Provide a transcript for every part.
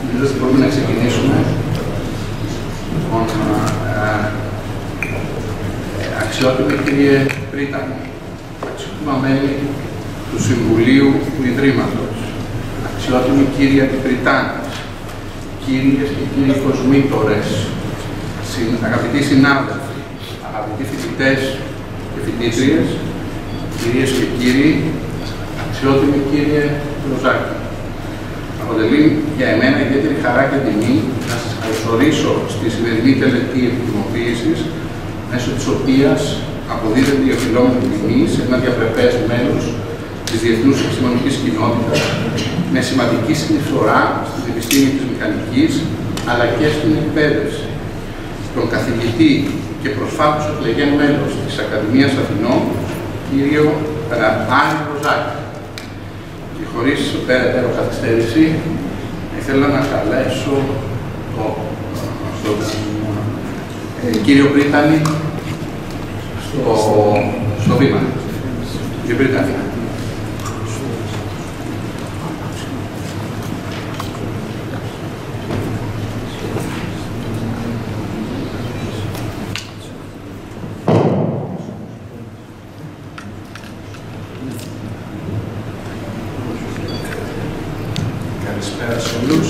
Νομίζω ότι μπορούμε να ξεκινήσουμε. Λοιπόν, αξιότιμοι κύριε Πρίτανη, αξιότιμα μέλη του Συμβουλίου του Ιδρύματος, αξιότιμοι κύριοι Αντιπριτάνες, κύριες και κύριοι κοσμήτορες, αγαπητοί συνάδελφοι, αγαπητοί φοιτητές και φοιτήτριες, κυρίες και κύριοι, αξιότιμοι κύριε Ροζάκη. Αποτελεί για εμένα ιδιαίτερη χαρά και τιμή να σας καλωσορίσω στη σημερινή τελετή Επιτιμοποίησης, μέσω της οποίας αποδίδεται η οφειλόμενη τιμή σε ένα διαπρεπές μέλος της διεθνούς επιστημονικής κοινότητας, με σημαντική συνεισφορά στην επιστήμη της μηχανικής, αλλά και στην εκπαίδευση, τον καθηγητή και προσφάτως εκλεγέν μέλος της Ακαδημίας Αθηνών, κύριο Ροζάκη. Και χωρίς περαιτέρω καθυστέρηση, ήθελα να καλέσω κύριο Πρίτανη στο βήμα. Κύριε Πρίτανη. Καλησπέρα σε όλους.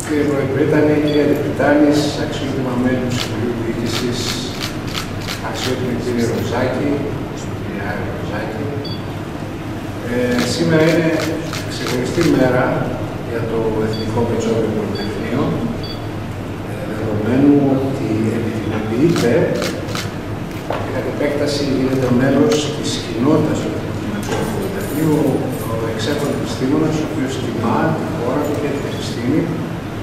Κύριε Πρίτανη, κύριε Αντιπριτάνης, αξιότιμα μέλη του Συμβουλίου Διοίκησης, αξιότιμοι κύριε Ροζάκη, κύριε Ροζάκη. Σήμερα είναι ξεχωριστή μέρα για το Εθνικό Πετσόβιο Πολυτεχνείο, δεδομένου ότι επιτιμοποιείται και κατ' επέκταση γίνεται μέλος της κοινότητας του Πολυτεχνείου, ο εξέχον επιστήμονας, ο οποίος τιμά τη χώρα του και την επιστήμη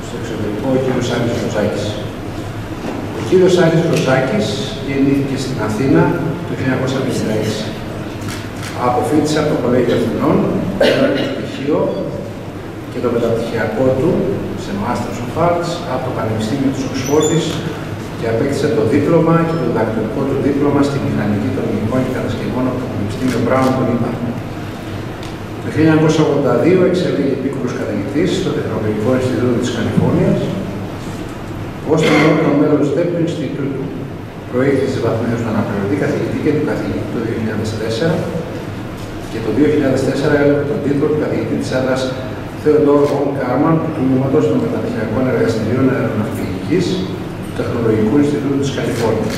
στο εξωτερικό, ο κύριος Ροζάκης. Ο κύριος Ροζάκης γεννήθηκε στην Αθήνα το 1956. Αποφοίτησε από το Κολέγιο Αθηνών, πήρε το πτυχίο και το μεταπτυχιακό του σε Masters of Arts από το Πανεπιστήμιο της Οξφόρδης και απέκτησε το δίπλωμα και το διδακτορικό του δίπλωμα στη μηχανική των υλικών και κατασκευών από το Πανεπιστήμιο Μπράουν του Λίμπα. Το 1982 εξελίγει επίκουρος καθηγητής στο Τεχνολογικό Ινστιτούτο της Καλιφόρνιας. Ως το μέλος του Ινστιτούτου προήχθησε βαθμίδες του αναπληρωτή καθηγητή και του καθηγητή το 2004 και το 2004 έλαβε τον τίτλο του καθηγητή της έδρας Θεοδόρ Βον Κάρμαν του Τμήματος των Μεταπτυχιακών Εργαστηρίων Αεροναυπηγικής του Τεχνολογικού Ινστιτούτου της Καλιφόρνιας.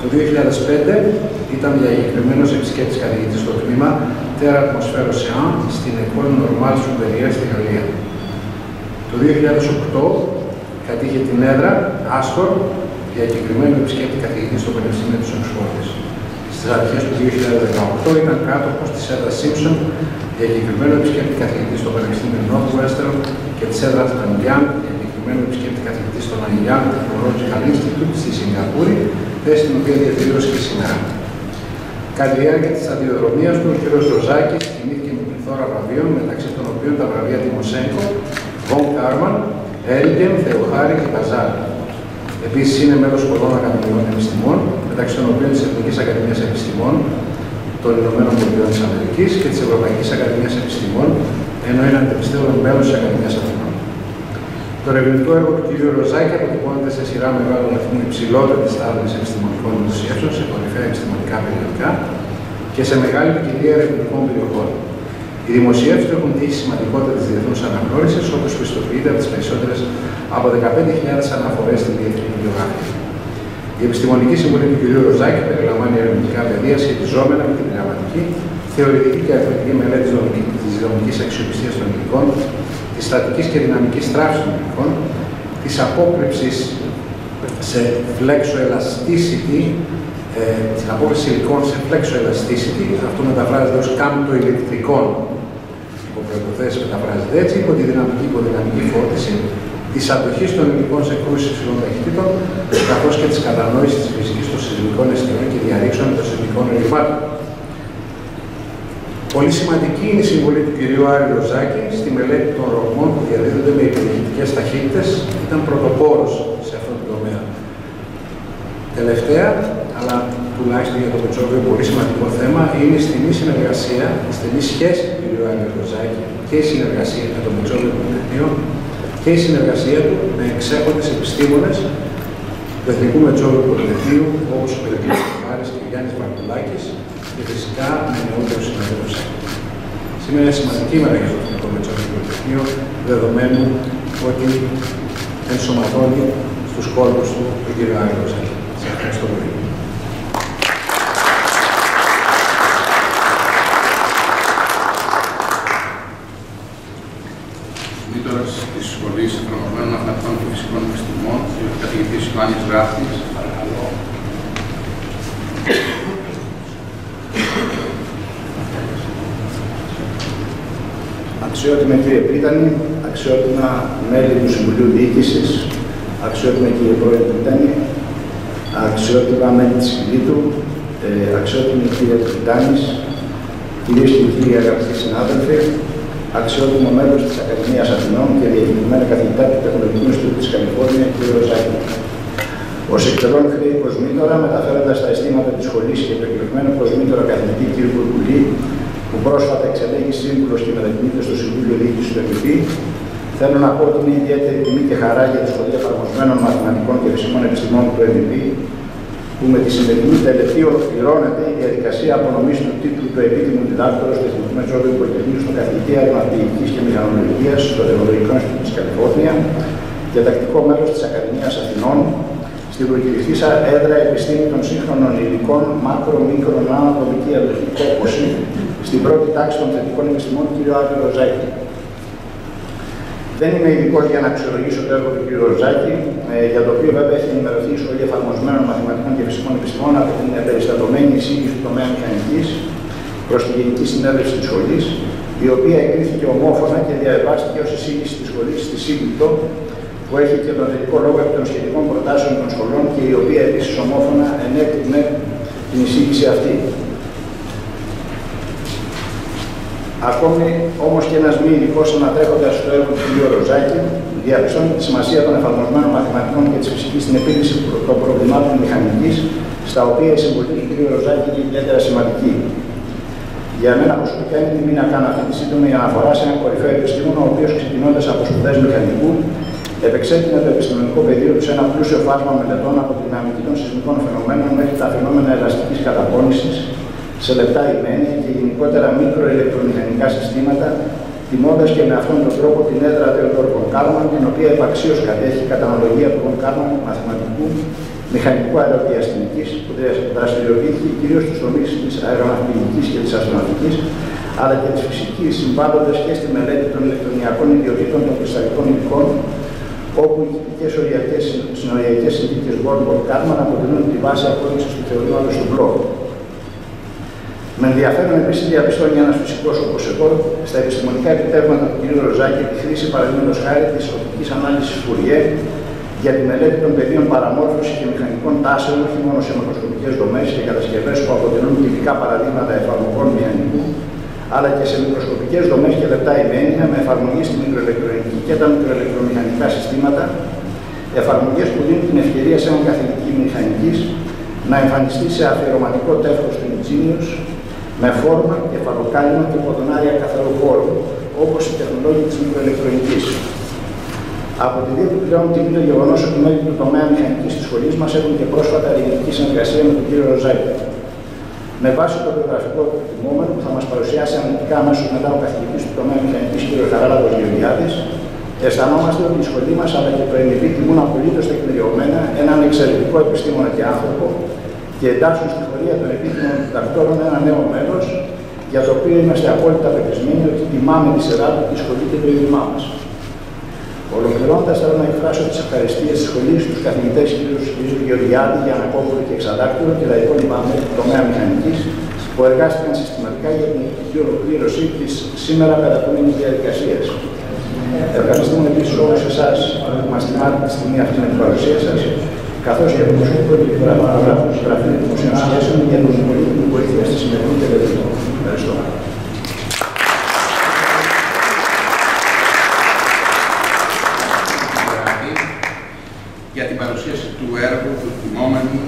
Το 2005 ήταν διακεκριμένος επισκέπτης καθηγητής στο τμήμα Terre Atmosphère Océan στην École Normale Supérieure στη Γαλλία. Το 2008 κατήχε την έδρα Άστορ, διακεκριμένο επισκέπτη καθηγητή στο Πανεπιστήμιο της Οξφόρδης. Στις αρχές του 2018 ήταν κάτοχος της έδρας Simpson, διακεκριμένο επισκέπτη καθηγητή στο Πανεπιστήμιο Northwestern και της έδρας Nanyang, διακεκριμένο επισκέπτη καθηγητή στο Nanyang Technological Institute στη Σιγκαπούρη, θέση την οποία διατηρούσε και σήμερα. Κατά τη διάρκεια της σταδιοδρομίας του, ο κ. Ροζάκης τιμήθηκε με πληθώρα βραβείων, μεταξύ των οποίων τα βραβεία Τιμοσέγκο, Βον Κάρμαν, Έλγκεν, Θεοχάρη και Καζάρη. Επίσης είναι μέλος πολλών ακαδημιών επιστημών, μεταξύ των οποίων της Εθνικής Ακαδημίας Επιστημών των Ηνωμένων Πολιτειών της Αμερικής και της Ευρωπαϊκής Ακαδημίας Επιστημών, ενώ είναι αντεπιστήμων μέλος της Ακαδημίας Αθηνών. Το ερευνητικό έργο του κ. Ροζάκη αποτυπώνεται σε σειρά μεγάλου αριθμού υψηλότερης στάδας επιστημονικών δημοσιεύσεων σε κορυφαία επιστημονικά περιοδικά και σε μεγάλη ποικιλία ερευνητικών περιοχών. Οι δημοσιεύσεις του έχουν τύχει σημαντικότερη διεθνούς αναγνώρισης, όπως πιστοποιείται από τις περισσότερες από 15.000 αναφορές στην διεθνή βιβλιογραφία. Η επιστημονική συμβουλή του κ. Ροζάκη περιλαμβάνει ερευνητικά πεδία σχετιζόμενα με την πειραματική, θεωρητική και αριθμητική μελέτη της δομικής αξιοπιστίας των υλικών, της στατικής και δυναμικής τράφης των υλικών, της απόκρυψης σε flexoelasticity, την απόκριση υλικών σε flexoelasticity, αυτό μεταφράζεται ως κάμπτο ηλεκτρικών υποπροϋποθέσεις, μεταφράζεται έτσι, υπό τη δυναμική υποδυναμική φόρτιση, της αντοχής των υλικών σε κρούσεις υψηλών ταχυτήτων, καθώς και της κατανόησης της φυσικής των σεισμικών αισθητών και διαρρήξεων των σεισμικών ρηγμάτων. Πολύ σημαντική είναι η συμβολή του κ. Ροζάκη στη μελέτη των ρογμών που διαδίδονται με υπηρετικές ταχύτητες. Ήταν πρωτοπόρος σε αυτό το τομέα. Τελευταία, αλλά τουλάχιστον για το Μετσόβιο, πολύ σημαντικό θέμα είναι η στενή συνεργασία, η στενή σχέση του κ. Ροζάκη και η συνεργασία με το Μετσόβιο Πολυτεχνείο και η συνεργασία του με εξέχοντες επιστήμονες του Εθνικού Μετσόβιου Πολυτεχνείου, όπως ο κ. Κάρης και ο Γιάννης Βαρκουλάκης, και φυσικά με νεότερους συναδέλφους. Σήμερα είναι σημαντική μέρα για το Εθνικό Μετσόβιο Πολυτεχνείο, δεδομένου ότι ενσωματώνει στους κόλπους του τον κ. Ροζάκη. Σας ευχαριστώ πολύ. Μήτωρας της Σχολής Εφαρμοσμένων Μαθηματικών και Φυσικών Επιστημών, ο καθηγητής Ιωάννης Γράφτης, παρακαλώ. Αξιότιμε κύριε Πρίτανη, αξιότιμα μέλη του Συμβουλίου Διοίκησης, αξιότιμα κύριε Πρόεδρε Πρίτανη, αξιότιμα μέλη της Φιλίτου, αξιότιμη κύριε Πριτάνης, κυρίες και κύριοι αγαπητοί συνάδελφοι, αξιότιμο μέλος της Ακαδημίας Αθηνών και διακεκριμένα καθηγητά του Τεχνολογικού Ινστιτούτου της Καλιφόρνια, κ. Ροζάκη. Ως εκτελών χρέη κοσμήτωρα, μεταφέροντας τα αισθήματα της σχολής και το εκλεγμένο κοσμήτωρα καθηγητή κ. Κουρκουλή, που πρόσφατα εξελέγει σύμβουλος και μετακινείται στο Συμβούλιο Διοίκησης του Εμφε, θέλω να πω ότι είναι ιδιαίτερη τιμή και χαρά για τη Σχολή Εφαρμοσμένων Μαθηματικών και Φυσικών Επιστημών του Εμφε, που με τη σημερινή τελετή ολοκληρώνεται η διαδικασία απονομής του τίτλου του επίτιμου διδάκτορος του Εθνικού Μετσόβιου Πολυτεχνείου στον καθηγητή Αεροναυπηγικής και Μηχανολογίας στο Τεχνολογικό Ινστιτούτο της Καλιφόρνια και τακτικό μέλος της Ακαδημίας Αθηνών, στην προκηρυχθήσα έδρα επιστήμη των σύγχρονων υλικών, μάκρο, μίκρο, ανατομική αδοχή κόπωση, στην πρώτη τάξη των θετικών επιστημών κ. Ροζάκη. Δεν είμαι ειδικός για να αξιολογήσω το έργο του κ. Ροζάκη, για το οποίο βέβαια έχει ενημερωθεί η Σχολή Εφαρμοσμένων Μαθηματικών και Φυσικών Επιστημών από την περιστατωμένη εισήγηση του τομέα μηχανικής προς τη Γενική Συνέλευση της Σχολής, η οποία εγκρίθηκε ομόφωνα και διαβάστηκε ως εισήγηση της Σχολής στη Σύγκλιτο, που έχει και τον τελικό λόγο επί των σχετικών προτάσεων των σχολών και η οποία επίσης ομόφωνα ενέκρινε την εισήγηση αυτή. Ακόμη όμως και ένας μη ειδικός ανατρέχοντας στο έργο του κ. Ροζάκη, διαπιστώνει τη σημασία των εφαρμοσμένων μαθηματικών και της φυσικής στην επίλυση των προβλημάτων μηχανικής, στα οποία η συμβολή του κ. Ροζάκη είναι ιδιαίτερα σημαντική. Για μένα προσωπικά είναι τιμή να κάνω αυτή τη σύντομη αναφορά σε έναν κορυφαίο επιστήμονα, ο οποίος ξεκινώντας από σπουδές μηχανικού, επεξέτεινε το επιστημονικό πεδίο του σε ένα πλούσιο φάσμα μελετών από τη δυναμική των σεισμικών φαινομένων μέχρι τα φαινόμενα ελαστικής καταπώνησης, σε λεπτά ημένια και γενικότερα μικροηλεκτρομηχανικά συστήματα, τιμώντας και με αυτόν τον τρόπο την έδρα Θεοδόρ von Karman, την οποία επαξίως κατέχει κατά αναλογία του von Karman μαθηματικού μηχανικού αεροδιαστημικής, που δραστηριοποιήθηκε κυρίως στους τομείς της αεροναυπηγικής και της αστροναυτικής, αλλά και της φυσικής, συμβάλλοντας και στη μελέτη των ηλεκτρονιακών ιδιοτήτων των κρυσταλλικών υλικών, όπου οι τυπικές συνοριακές συνθήκες von Karman αποτελούν τη βάση απόδειξης του θεωρήματος του Bloch. Με ενδιαφέρον επίσης διαπιστώνει ένας φυσικός όπως εγώ στα επιστημονικά επιτεύγματα του κ. Ροζάκη τη χρήση παραδείγματος χάρη της οπτικής ανάλυσης Fourier για τη μελέτη των πεδίων παραμόρφωσης και μηχανικών τάσεων, όχι μόνο σε μακροσκοπικές δομές και κατασκευές που αποτελούν τυπικά παραδείγματα εφαρμογών μηχανικού, αλλά και σε μικροσκοπικές δομές και λεπτά ημένια με εφαρμογή στη μικροελεκτρονική και τα μικροελεκτρομηχανικά συστήματα, εφαρμογές που δίνουν την ευκαιρία σε έναν καθηγητή μηχανικής να εμφανιστεί σε αφιερωματικό τεύχος του Ingenious, με φόρμα, κεφαλοκάλυμα και ποδονάρια καθαρού χώρου, όπως οι τεχνολόγοι της μικροελεκτρονικής. Αποτελεί επιπλέον τιμή το γεγονός ότι μέλη του τομέα μηχανικής της σχολής μας έχουν και πρόσφατα ερευνητική συνεργασία με τον κ. Ροζάκη. Με βάση το βιογραφικό του τιμόμενου που θα μας παρουσιάσει αναλυτικά αμέσως μετά ο καθηγητής του τομέα μηχανικής κ. Χαράλαμπος Γεωργιάδης, αισθανόμαστε ότι η σχολή μας αλλά και το Εμφε τιμούν απολύτως τεκμηριωμένα έναν εξαιρετικό επιστήμονα και άνθρωπο και εντάσσουν στη πορεία των επίτιμων διδακτόρων ένα νέο μέλος, για το οποίο είμαστε απόλυτα πεπισμένοι ότι τιμάμε τη σειρά του τη σχολή και το ίδρυμά μας. Ολοκληρώνοντας, θέλω να εκφράσω τις ευχαριστίες της σχολής στους καθηγητές κ. Γεωργιάδη, Γιαννακόπουλου και Εξαδάκτυλο και τα υπόλοιπα μέλη του τομέα μηχανικής που εργάστηκαν συστηματικά για την επιτυχή ολοκλήρωση της σήμερα καταπονούμενης διαδικασίας. Ευχαριστούμε επίσης όλους εσάς που μας τιμάτε τη στιγμή αυτή με την παρουσία σας, καθώς και τον προσωπικό και γραφείο του Γραφείου Δημοσίων Σχέσεων για την πολύτιμη βοήθεια στη σημερινή τελετή. Ευχαριστώ. Για την παρουσίαση του έργου του τιμόμενου,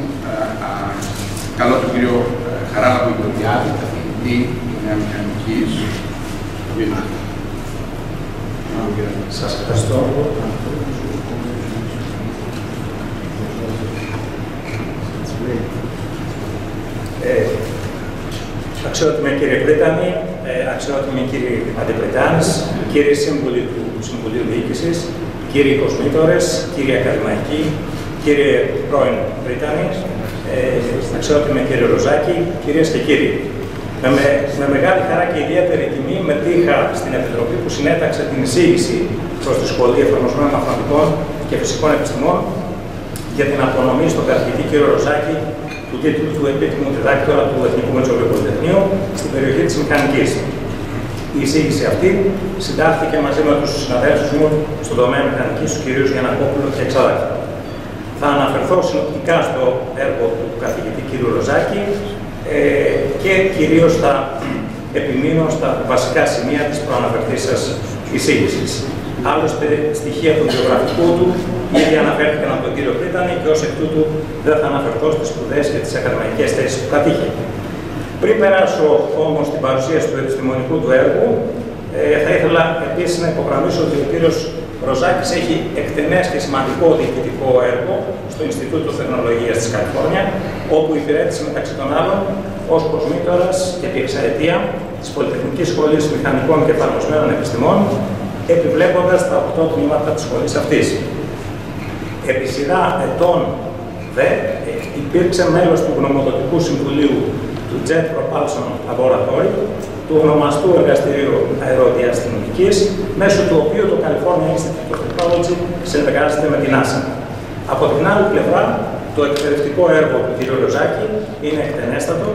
καλώ Σας ευχαριστώ. Αξιότιμοι κύριε Πρίτανη, αξιότιμοι κύριοι Αντιπριτάνης, κύριοι σύμβουλοι του Συμβουλίου Διοίκησης, κύριοι κοσμήτορες, κύριοι ακαδημαϊκοί, κύριε πρώην Πρίτανη, αξιότιμοι κύριε Ροζάκη, κυρίες και κύριοι. Με μεγάλη χαρά και ιδιαίτερη τιμή μετήχα στην Επιτροπή που συνέταξε την εισήγηση προς τη Σχολή Εφαρμοσμένων Μαθηματικών και Φυσικών Επιστημών για την απονομή στον καθηγητή κύριο Ροζάκη του τίτλου του επίτιμου διδάκτορα του Εθνικού Πολυτεχνείου στην περιοχή της Μηχανικής. Η εισήγηση αυτή συντάχθηκε μαζί με τους συναδέλφους μου στον τομέα Μηχανικής, τους κυρίους Γιαννακόπουλο και Εξαδάκη. Θα αναφερθώ συνοπτικά στο έργο του καθηγητή κ. Ροζάκη και κυρίως θα επιμείνω στα βασικά σημεία της προαναφερθήσας εισήγησης. Άλλωστε, στοιχεία του βιογραφικού του ήδη αναφέρθηκαν από τον κύριο Πρίτανη και ως εκ τούτου δεν θα αναφερθώ στις σπουδές και τις ακαδημαϊκές θέσεις που κατήχε. Πριν περάσω όμως στην παρουσίαση του επιστημονικού του έργου, θα ήθελα επίσης να υπογραμμίσω ότι ο κύριος Ροζάκης έχει εκτενές και σημαντικό διοικητικό έργο στο Ινστιτούτο Τεχνολογίας της Καλιφόρνια, όπου υπηρέτησε μεταξύ των άλλων ως κοσμήτορας επί εξαετία της Πολυτεχνικής Σχολής Μηχανικών και Εφαρμοσμένων Επιστημών, επιβλέποντας τα 8 τμήματα της σχολής αυτής. Επί σειρά ετών δε υπήρξε μέλος του γνωμοδοτικού συμβουλίου του Jet Propulsion Laboratory, του ονομαστού εργαστηρίου αεροδιαστημικής, μέσω του οποίου το California Institute of Technology συνεργάζεται με την NASA. Από την άλλη πλευρά, το εκπαιδευτικό έργο του κ. Ροζάκη είναι εκτενέστατο,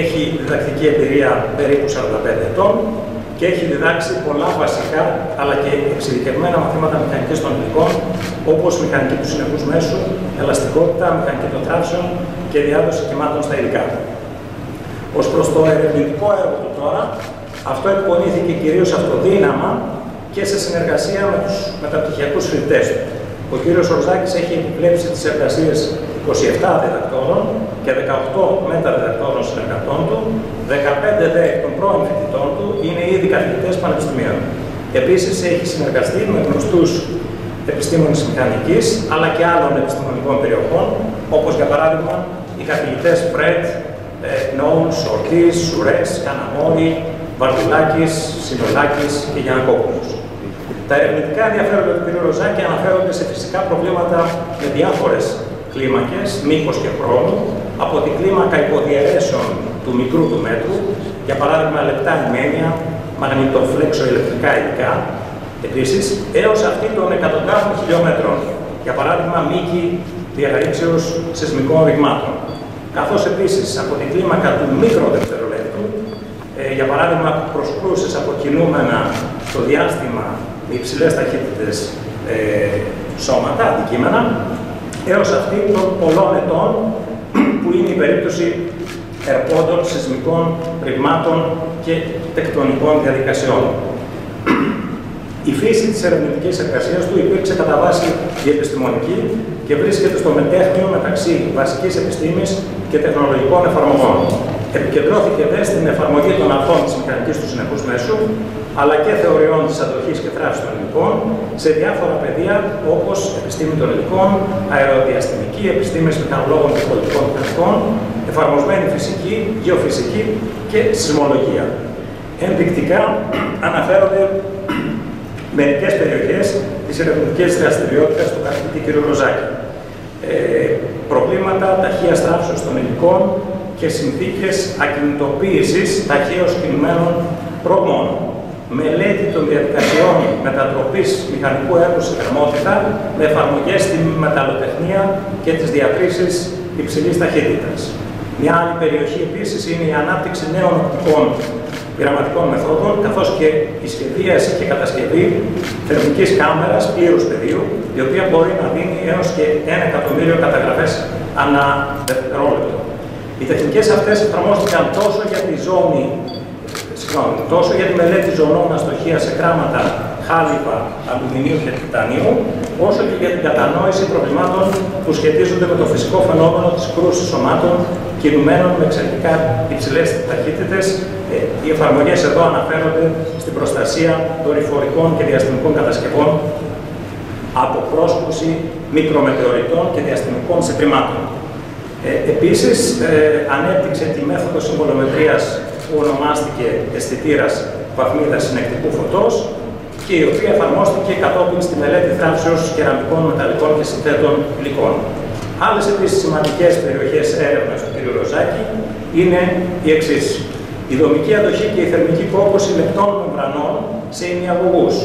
έχει διδακτική εμπειρία περίπου 45 ετών και έχει διδάξει πολλά βασικά αλλά και εξειδικευμένα μαθήματα μηχανικής των υλικών, όπως μηχανική του συνεχούς μέσου, ελαστικότητα, μηχανική των θράψεων και διάδοση κυμάτων στα υλικά. Ως προς το ερευνητικό έργο του τώρα, αυτό εκπονήθηκε κυρίως αυτοδύναμα και σε συνεργασία με τους μεταπτυχιακούς φοιτητές του. Ο κύριος Ροζάκης έχει επιβλέψει τις εργασίες 27 διδακτόρων και 18 μεταδιδακτόρων συνεργατών του, 15 δε εκ των πρώην φοιτητών του είναι ήδη καθηγητές πανεπιστημίων. Επίσης έχει συνεργαστεί με γνωστούς επιστήμονες μηχανικής αλλά και άλλων επιστημονικών περιοχών, όπως για παράδειγμα οι καθηγητές Φρέντ, Νόουλς, Ορτής, Σουρές, Καναμόρη, Βαρδουλάκης, Συνολάκης και Γιαννακόπουλος. Τα ερευνητικά ενδιαφέροντα του κ. Ροζάκη αναφέρονται σε φυσικά προβλήματα με διάφορες κλίμακες, μήκος και χρόνου, από την κλίμακα υποδιαιρέσεων του μικρού του μέτρου, για παράδειγμα λεπτά ημένια, μαγνητοφλέξο-ηλεκτρικά υλικά, επίσης, έως αυτή των εκατοντάδων χιλιόμετρων, για παράδειγμα μήκη διαρρήξεως σεισμικών ρηγμάτων. Καθώς επίσης από την κλίμακα του μικροδευτερολέπτου, για παράδειγμα προσκρούσεις από κινούμενα στο διάστημα με υψηλές ταχύτητες σώματα, αντικείμενα, έως αυτή των πολλών ετών που είναι η περίπτωση ερπόντων, σεισμικών ρηγμάτων και τεκτονικών διαδικασιών. Η φύση της ερευνητικής εργασίας του υπήρξε κατά βάση διεπιστημονική και βρίσκεται στο μετέχμιο μεταξύ βασικής επιστήμης και τεχνολογικών εφαρμογών. Επικεντρώθηκε δε στην εφαρμογή των αρχών της μηχανικής του συνεχούς μέσου, αλλά και θεωριών της αντοχής και θράσης των υλικών σε διάφορα πεδία όπως επιστήμη των υλικών, αεροδιαστημική, επιστήμες μηχανολόγων και πολιτικών μηχανικών, εφαρμοσμένη φυσική, γεωφυσική και σεισμολογία. Ενδεικτικά αναφέρονται μερικές περιοχές της ερευνητικής δραστηριότητας του καθηγητή κ. Ροζάκη. Προβλήματα ταχείας θράψεως των υλικών και συνθήκες ακινητοποίησης ταχαίως κινουμένων προμών. Μελέτη των διαδικασιών μετατροπής μηχανικού έργου σε θερμότητα με εφαρμογές στη μεταλλοτεχνία και τις διακρίσεις υψηλής ταχύτητας. Μια άλλη περιοχή επίσης είναι η ανάπτυξη νέων οπτικών πειραματικών μεθόδων, καθώς και η σχεδίαση και κατασκευή θερμικής κάμερας πλήρους πεδίου, η οποία μπορεί να δίνει έως και 1.000.000 καταγραφές ανά δευτερόλεπτο. Οι τεχνικές αυτές εφαρμόστηκαν τόσο για τη ζώνη τόσο για τη μελέτη ζωνών αστοχία σε κράματα χάλιβα, αλουμινίου και τιτανίου, όσο και για την κατανόηση προβλημάτων που σχετίζονται με το φυσικό φαινόμενο της κρούσης σωμάτων κινουμένων με εξαιρετικά υψηλές ταχύτητες. Οι εφαρμογές εδώ αναφέρονται στην προστασία δορυφορικών και διαστημικών κατασκευών από πρόσκρουση μικρομετεωρητών και διαστημικών συμπριμάτων. Επίσης, ανέπτυξε τη μέθοδο συμβολομετρίας που ονομάστηκε αισθητήρας βαθμίδας συνεκτικού φωτός και η οποία εφαρμόστηκε κατόπιν στη μελέτη θράψεως κεραμικών, μεταλλικών και συνθέτων υλικών. Άλλες επίσης σημαντικές περιοχές έρευνας του κ. Ροζάκη είναι οι εξής. Η δομική αντοχή και η θερμική κόπωση λεπτών μεμβρανών σε ημιαγωγούς.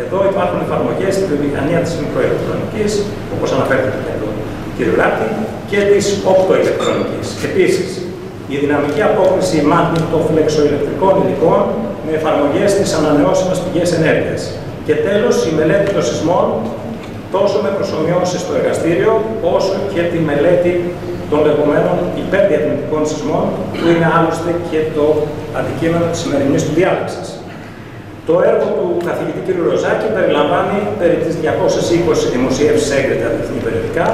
Εδώ υπάρχουν εφαρμογές στη βιομηχανία της μικροηλεκτρονικής, όπως αναφέρθηκε και εδώ κ. Ράτη, και της οπτοηλεκτρονικής. Επίσης, η δυναμική απόκριση μαγνητοφλεξοηλεκτρικών υλικών με εφαρμογές στις ανανεώσιμες πηγές ενέργειας. Και τέλος, η μελέτη των σεισμών, τόσο με προσομοιώσεις στο εργαστήριο, όσο και τη μελέτη των λεγόμενων υπερδιατμητικών σεισμών, που είναι άλλωστε και το αντικείμενο της σημερινής του διάλεξης. Το έργο του καθηγητή κ. Ροζάκη περιλαμβάνει περί τις 220 δημοσιεύσεις έγκριτα διεθνή περιοδικά,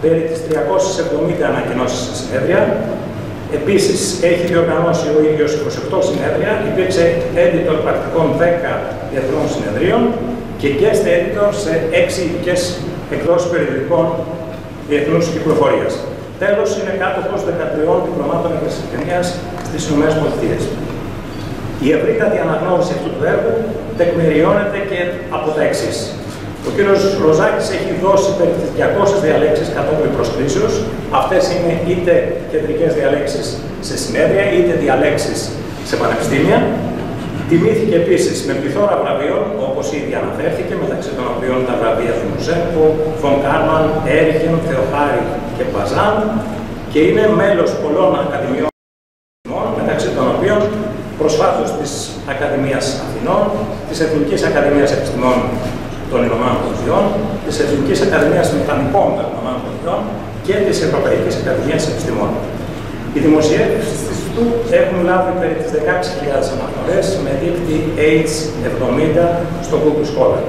περί τις 370 ανακοινώσεις σε συνέδρια. Επίσης, έχει διοργανώσει ο ίδιος 28 συνέδρια, υπήρξε editor πρακτικών 10 διεθνών συνεδρίων και guest editor σε 6 ειδικές εκδόσεις περιοδικών διεθνούς κυκλοφορίας. Τέλος, είναι κάτοχος 13 διπλωμάτων ευρεσιτεχνίας στις ΗΠΑ. Η ευρύτατη αναγνώριση αυτού του έργου τεκμηριώνεται και από τα εξής. Ο κ. Ροζάκης έχει δώσει περί τις 200 διαλέξεις κατόπιν προσκλήσεως. Αυτές είναι είτε κεντρικές διαλέξεις σε συνέδρια, είτε διαλέξεις σε πανεπιστήμια. Τιμήθηκε επίσης με πληθώρα βραβείων, όπως ήδη αναφέρθηκε, μεταξύ των οποίων τα βραβεία του Μουζέκο, Φον Κάρμαν, Έριχεν, Θεοχάρη και Μπαζάν, και είναι μέλος πολλών ακαδημιών, μεταξύ των οποίων προσφάτως της Ακαδημίας Αθηνών, της Εθνικής Ακαδημίας Επιστημών των Ηνωμένων Πολιτειών, της Εθνικής Ακαδημίας Μηχανικών των Ηνωμένων Πολιτειών και της Ευρωπαϊκής Ακαδημίας Επιστημών. Οι δημοσιεύσεις του έχουν λάβει περί τις 16.000 αναφορές με δείκτη H70 στο Google Scholar.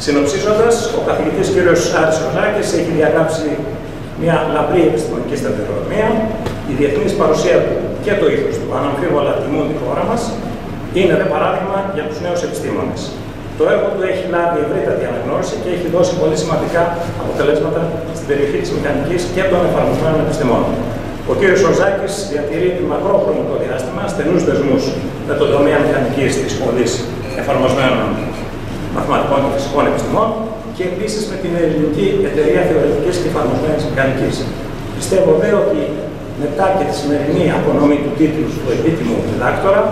Συνοψίζοντας, ο καθηγητής κ. Άρης Ροζάκης έχει διαγράψει μια λαμπρή επιστημονική σταδιοδρομία. Η διεθνής παρουσία του και το ήθος του αναμφίβολα τιμούν τη χώρα μας. Είναι δε παράδειγμα για τους νέους επιστήμονες. Το έργο του έχει λάβει ευρύτατη αναγνώριση και έχει δώσει πολύ σημαντικά αποτελέσματα στην περιοχή της μηχανικής και των εφαρμοσμένων επιστημών. Ο κ. Ροζάκης διατηρεί τη μακρό χρονικό διάστημα στενούς δεσμούς με τον τομέα μηχανικής της Σχολής Εφαρμοσμένων Μαθηματικών και Φυσικών Επιστημών και επίσης με την Ελληνική Εταιρεία Θεωρητικής και Εφαρμοσμένης Μηχανικής. Πιστεύω δε ότι μετά και τη σημερινή απονομή του τίτλου του επίτιμου διδάκτορα,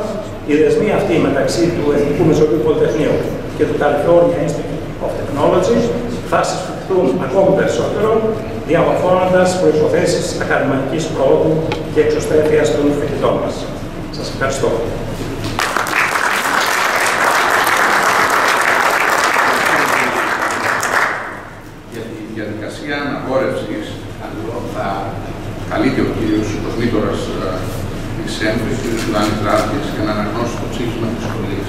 οι δεσμοί αυτοί μεταξύ του Εθνικού Μεσογείου Πολυτεχνείου και του California Institute of Technology θα συσφιχθούν ακόμη περισσότερο, διαμορφώνοντας προϋποθέσεις ακαδημαϊκής προόδου και εξωστρέφειας των φοιτητών μας. Σας ευχαριστώ. Για τη διαδικασία αναγόρευσης, θα καλείται ο κύριος Κοσμήτωρας της Εμφε, ο κύριος Ιωάννης Ράτης, για να αναγνώσει το ψήφισμα της σχολής.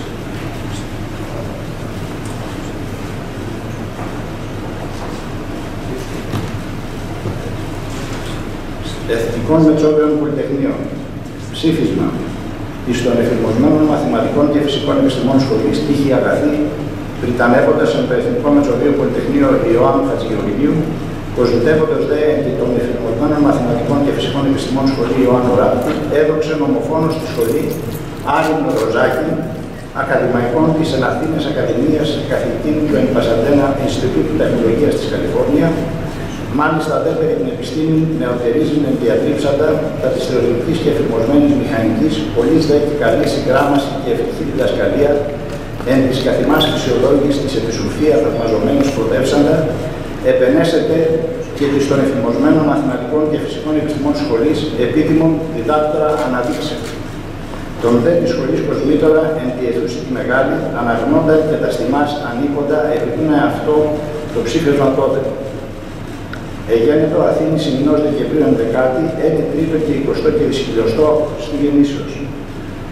Εθνικών Μετσόβιων Πολυτεχνείων. Ψήφισμα εις των εφηρμοσμένων μαθηματικών και φυσικών επιστημών σχολής τύχη αγαθή, πριτανεύοντας εν το Εθνικό Μετσοβείο Πολυτεχνείο Ιωάννου Χατζηγεωργίου, προσδοτεύοντας δε εν των εφηρμοσμένων μαθηματικών και φυσικών επιστημών σχολή Ιωάννου Ράτου, έδοξε ομοφόνος στη σχολή Άρινο Ροζάκη, ακαδημαϊκών της Εναθήνες Ακαδημίας καθηγητή του εν Πασαντένα Ινστιτούτου Τεχνολογίας της Καλιφόρνια. Μάλιστα δε περί την επιστήμη νεοτερίζειν εν διατρίψαντα τα της θεωρητικής και εφηρμοσμένης μηχανικής, πολλής δε και καλής γράμμαση και ευτυχή διδασκαλία, εν της καθημάς φυσιολόγης της επισουφία θαυμαζομένης πρωτεύσαντα, επενέσεται και της των εφηρμοσμένων μαθηματικών και φυσικών επιστημών σχολής επίτιμων διδάκτορα αναδείξε. Τον δε της σχολής Κοσμήτωρα εν τη αιθούση τη μεγάλη, αναγνώντα και τα στιμάς ανήκοντα, επιδούνε αυτό το ψήφισμα τότε. Εγένετο Αθήνη ημινός Δεκεμβρίου 11η, έτη 3ο και 20ο και δισχυλιοστό στη γεννήσεως.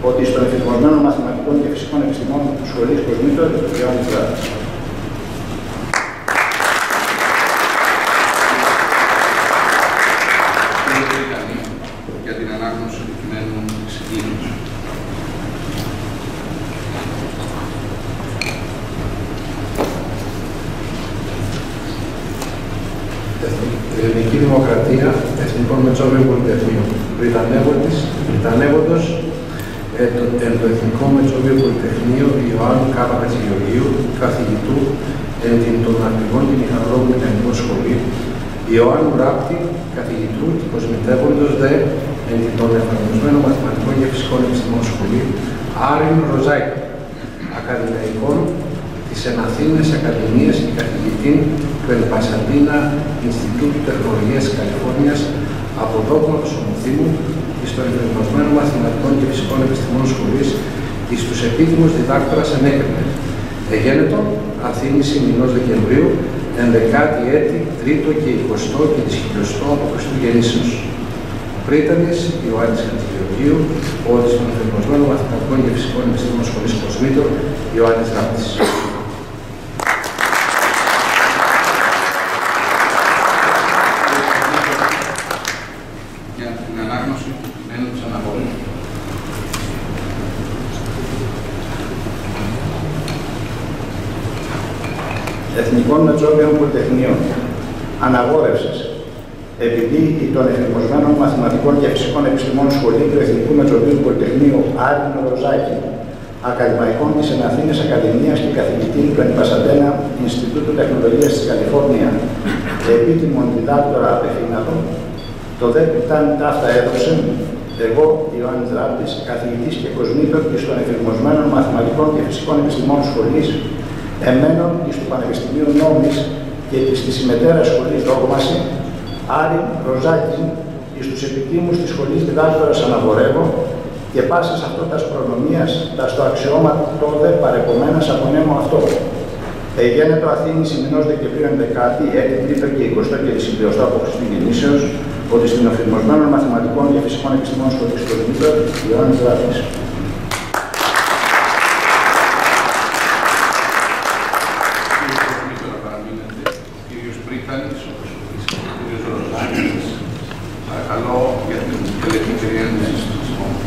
ότι στον εφηρμοσμένο μαθηματικών και φυσικών επιστημών του Σχολείου Κοσμήτωρ του Ιωάννη Ζάπτη. Για την ανάγνωση του κειμένου της εκκλήσεως. Ελληνική Δημοκρατία, Εθνικό Μετσόβιο Πολυτεχνείο. Βρυτανεύοντος, το Εθνικό Μετσόβιο Πολυτεχνείο Ιωάννου Κ. Χατζηγεωργίου, καθηγητού των Αρχηγών και Μηχανολόγου Μηχανικό Σχολή, Ιωάννου Ράπτη, καθηγητού και κοσμητεύοντος δε των εφαρμοσμένων μαθηματικών και φυσικών επιστημών σχολή, Άρην Ροζάκη, ακαδημαϊκών της Εναθήνες Ακαδημίας και καθηγητή του Ελπασαντίνα Ινστιτούτου Τεχνολογίας της Καλιφόρνιας, από δόγματος ομοθήμου και στον εφαρμοσμένο μαθηματικών και φυσικών επιστημών σχολής και στους επίτιμους διδάκτορας ενέκρινε. Εγένετο Αθήνηση μηνός Δεκεμβρίου, 11η έτη, 3ο και 20ο και της 1000 από Χριστού Γεννήσεως. Πρίτανης Ιωάννης Χατζηγεωργίου, ότι στον εφαρμοσμένο μαθηματικών και φυσικών επιστήμων σχολής Κοσμήτωρ, Ιωάννης Ράπτης. Για την ανάγνωση του κειμένου της αναβολής. Εθνικών Μετσόβιων Πολυτεχνείων. Αναγόρευσης. Επειδή των εφηρμοσμένων μαθηματικών και φυσικών επιστημών σχολή του Εθνικού Μετσοβίου Πολυτεχνείου Άρην Ροζάκη, ακαδημαϊκών της Εναθήνες Ακαδημίας και καθηγητή του Ελπασαντίνα Ινστιτούτου Τεχνολογίας της Καλιφόρνια, επίτιμον διδάκτορα απευθύνατο, το δε πιτάν ταύτα έδωσε, εγώ, Ιωάννης Ράπτης, καθηγητής και κοσμήτωρ και των εφηρμοσμένων μαθηματικών και φυσικών επιστημών σχολής, εμένων εις του Πανεπιστημίου Νόμης και της συμμετέρας σχολής Δόγμαση, Άρην Ροζάκη, εις τους επιτήμους της σχολής διδάκτορας αναβορεύω και πάσης αυτό τας προνομίας, τας το αξιώμα τόδε παρεπομένας απονέμω αυτό. Εγένετο Αθήνης ημινός Δεκεμβρίου 11η, έτη 3ο και 20ο και της 20 από Χριστού Γεννήσεως, ότι στην εφηρμοσμένων μαθηματικών και φυσικών επιστημών σχολής Κοσμήτωρ, Ιωάννης Ράπτης. Παρακαλώ για την τελευταία ένδειξη του χρόνου.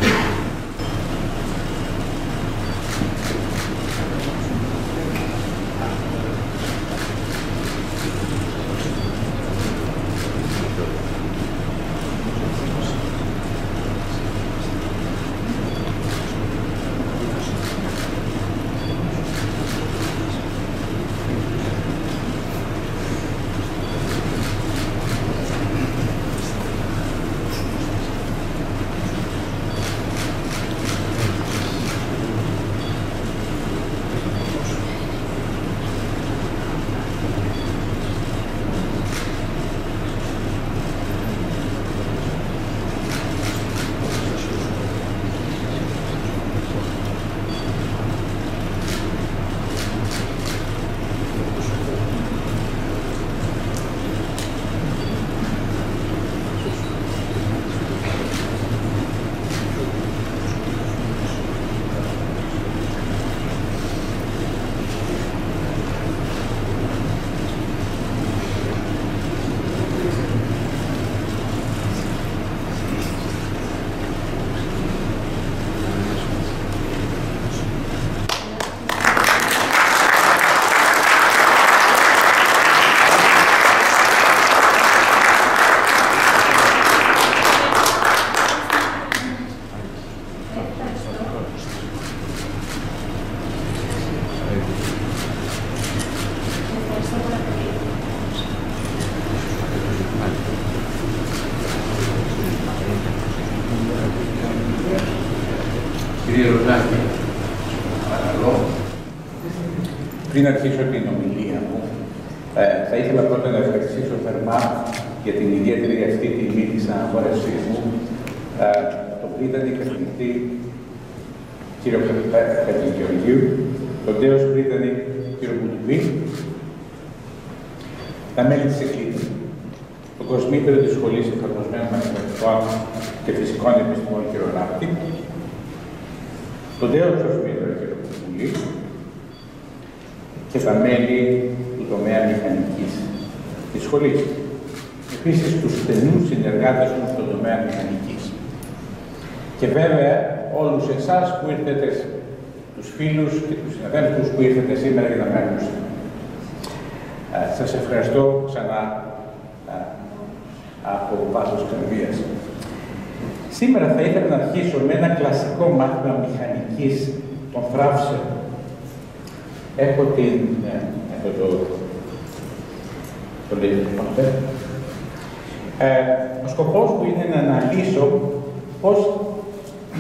Κύριε Ροζάκη, παρακαλώ. Πριν αρχίσω την ομιλία μου, θα ήθελα πρώτα να ευχαριστήσω θερμά για την ιδιαίτερη αυτή τιμή της αναγόρευσής μου τον πρίτανη καθηγητή κύριο Χατζηγεωργίου, τον τέος πρίτανη κύριο Μπουτουβή, τα μέλη της Εκκλήσης, τον κοσμήτωρο της Σχολής Εφαρμοσμένων Μαθηματικών και Φυσικών Επιστημών κύριο Ράπτη, τον νέο Σωσμήτρο Βουλή και τα μέλη του τομέα μηχανικής της σχολής. Επίσης, τους στενούς συνεργάτες μου στον τομέα μηχανικής. Και βέβαια, όλους εσάς που ήρθετε, τους φίλους και τους συναδέλφους που ήρθετε σήμερα για να με ακούσετε. Σας ευχαριστώ ξανά από βάθος καρδίας. Σήμερα θα ήθελα να αρχίσω με ένα κλασικό μάθημα μηχανικής των θράψεων. Έχω το λέει, ο σκοπός μου είναι να αναλύσω πώς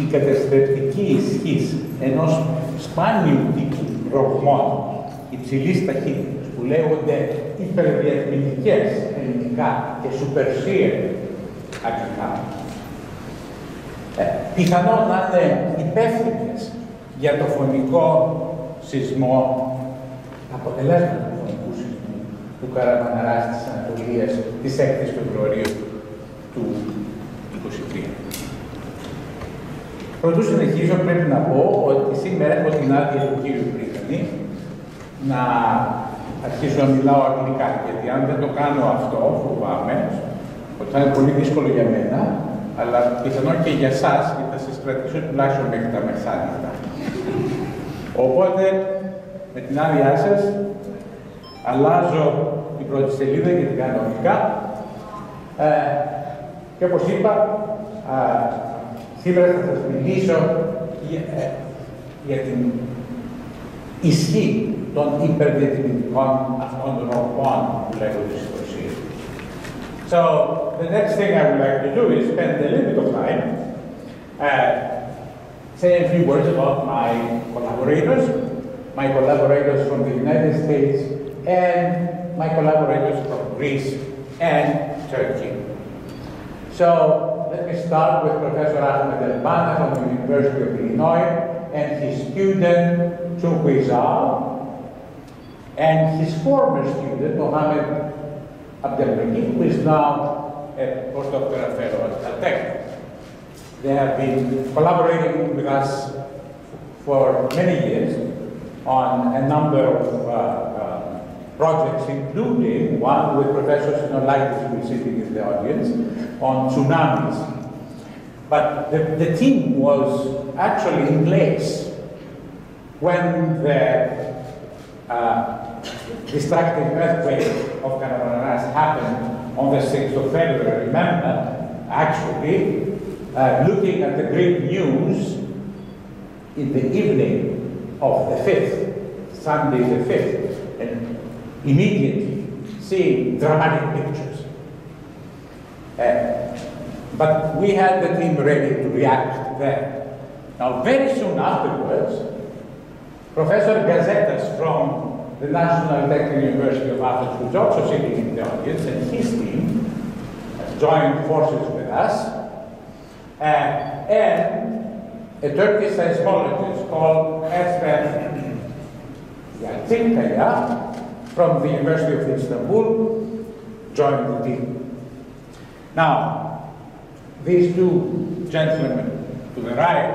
η καταστρεπτική ισχύς ενός σπάνιου τύπου ρογμών υψηλής ταχύτητας που λέγονται υπερδιαθμητικές ελληνικά και superseer αγγλικά, πιθανόν να είναι υπεύθυνες για το φωνικό σεισμό, τα αποτελέσματα του φωνικού σεισμού του Καραβαναράς της Ανατολίας της 6ης Φεβρουαρίου του 2023. Πρωτού συνεχίσω, πρέπει να πω ότι σήμερα έχω την άδεια του κύριου Πρίτανη να αρχίσω να μιλάω αγγλικά, γιατί αν δεν το κάνω αυτό, φοβάμαι ότι θα είναι πολύ δύσκολο για μένα, αλλά πιθανόν και για εσάς, γιατί θα σας κρατήσω τουλάχιστον μέχρι τα μεσάνυχτα. Οπότε, με την άδειά σας, αλλάζω την πρώτη σελίδα για την κανονικά. Και όπως είπα, σήμερα θα σας μιλήσω για την ισχύ των υπερδιαθυμητικών αυτών των ρογμών που λέγονται στις ιστορίες. So, the next thing I would like to do is spend a little bit of time saying a few words about my collaborators from the United States and my collaborators from Greece and Turkey. So, let me start with Professor Ahmed Elbana from the University of Illinois and his student, Chukwizal, and his former student, Mohammed Abdelmajid, who is now a postdoctoral fellow at Caltech. They have been collaborating with us for many years on a number of projects, including one with Professor Sinolaitis, who is sitting in the audience, on tsunamis. But the team was actually in place when the destructive earthquake of Caravanas happened on the 6th of February. Remember, actually, looking at the great news in the evening of the 5th, Sunday the 5th, and immediately seeing dramatic pictures. But we had the team ready to react there. Now, very soon afterwards, Professor Gazetas from the National Technical University of Athens, who's also sitting in the audience, and his team joined forces with us, and a Turkish seismologist called Emfe from the University of Istanbul joined the team. Now, these two gentlemen to the right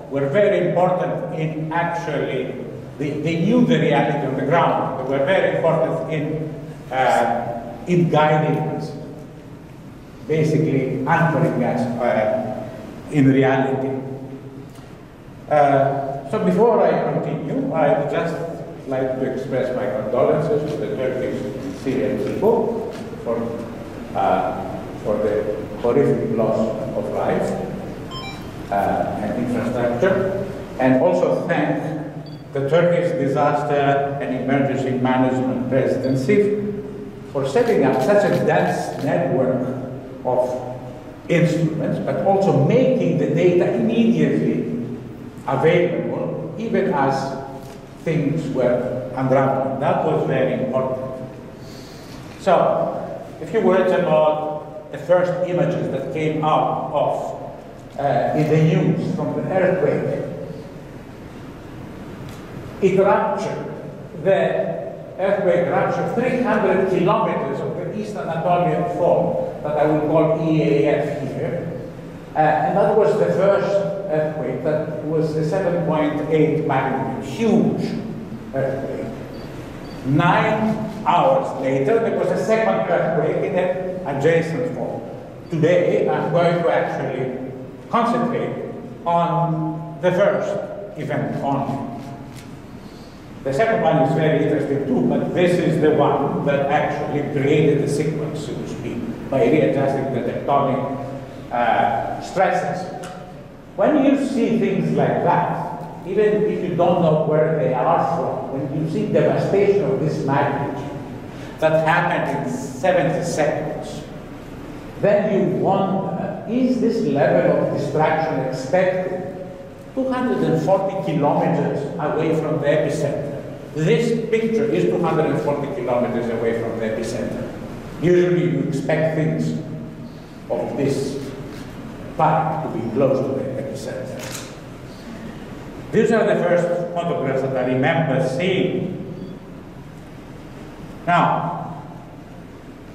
were very important in actually, they knew the reality on the ground. They were very important in guiding us, basically anchoring us in reality. So before I continue, I would just like to express my condolences to the Turkish and Syrian people for the horrific loss of life and infrastructure, and also thank the Turkish Disaster and Emergency Management Presidency for setting up such a dense network of instruments, but also making the data immediately available, even as things were unraveling. That was very important. So, a few words about the first images that came out of in the news from the earthquake. It ruptured, the earthquake ruptured 300 kilometers of the East Anatolian fault that I will call EAF here. And that was the first earthquake that was a 7.8 magnitude, huge earthquake. 9 hours later, there was a second earthquake in an adjacent fault. Today, I'm going to actually concentrate on the first event only. The second one is very interesting too, but this is the one that actually created the sequence, so to speak, by readjusting the tectonic stresses. When you see things like that, even if you don't know where they are from, when you see devastation of this magnitude that happened in 70 seconds, then you wonder, is this level of destruction expected 240 kilometers away from the epicenter? This picture is 240 kilometers away from the epicenter. Usually you expect things of this type to be close to the epicenter. These are the first photographs that I remember seeing. Now,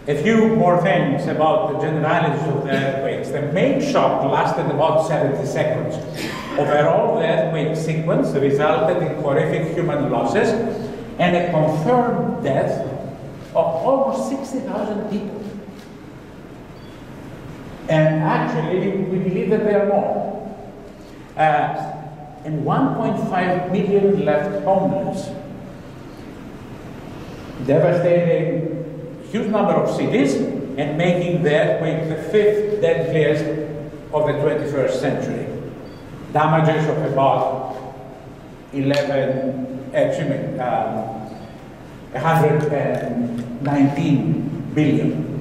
a few more things about the generalities of the earthquakes. The main shock lasted about 70 seconds. Overall, the earthquake sequence resulted in horrific human losses and a confirmed death of almost 60,000 people. And actually, we believe that there are more. And 1.5 million left homeless, devastating huge number of cities and making the earthquake the 5th deadliest of the 21st century. Damages of about 119 billion.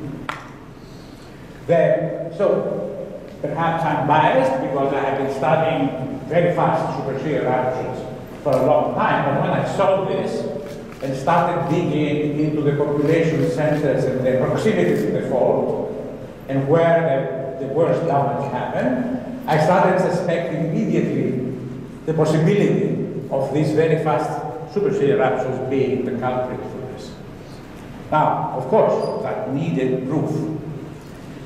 So perhaps I'm biased because I have been studying very fast supershear eruptions for a long time, but when I saw this and started digging into the population centers and the proximity to the fault and where the worst damage happened, I started suspecting immediately the possibility of these very fast supershear eruptions being the culprit for this. Now, of course, that needed proof.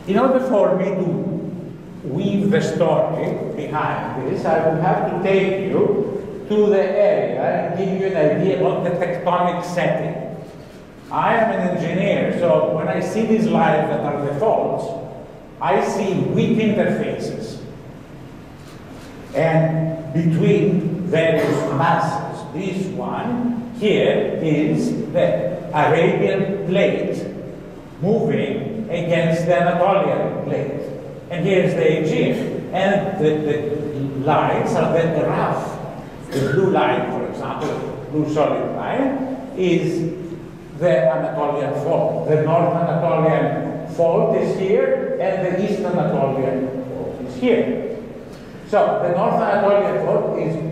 In order for me to weave the story behind this, I will have to take you to the area and give you an idea about the tectonic setting. I am an engineer, so when I see these lines that are the faults, I see weak interfaces. And between various masses, this one here is the Arabian plate moving against the Anatolian plate. And here's the Aegean. And the lines are the rough. The blue line, for example, blue solid line, is the Anatolian fault. The North Anatolian fault is here, and the East Anatolian fault is here. So, the North Anatolian fault is to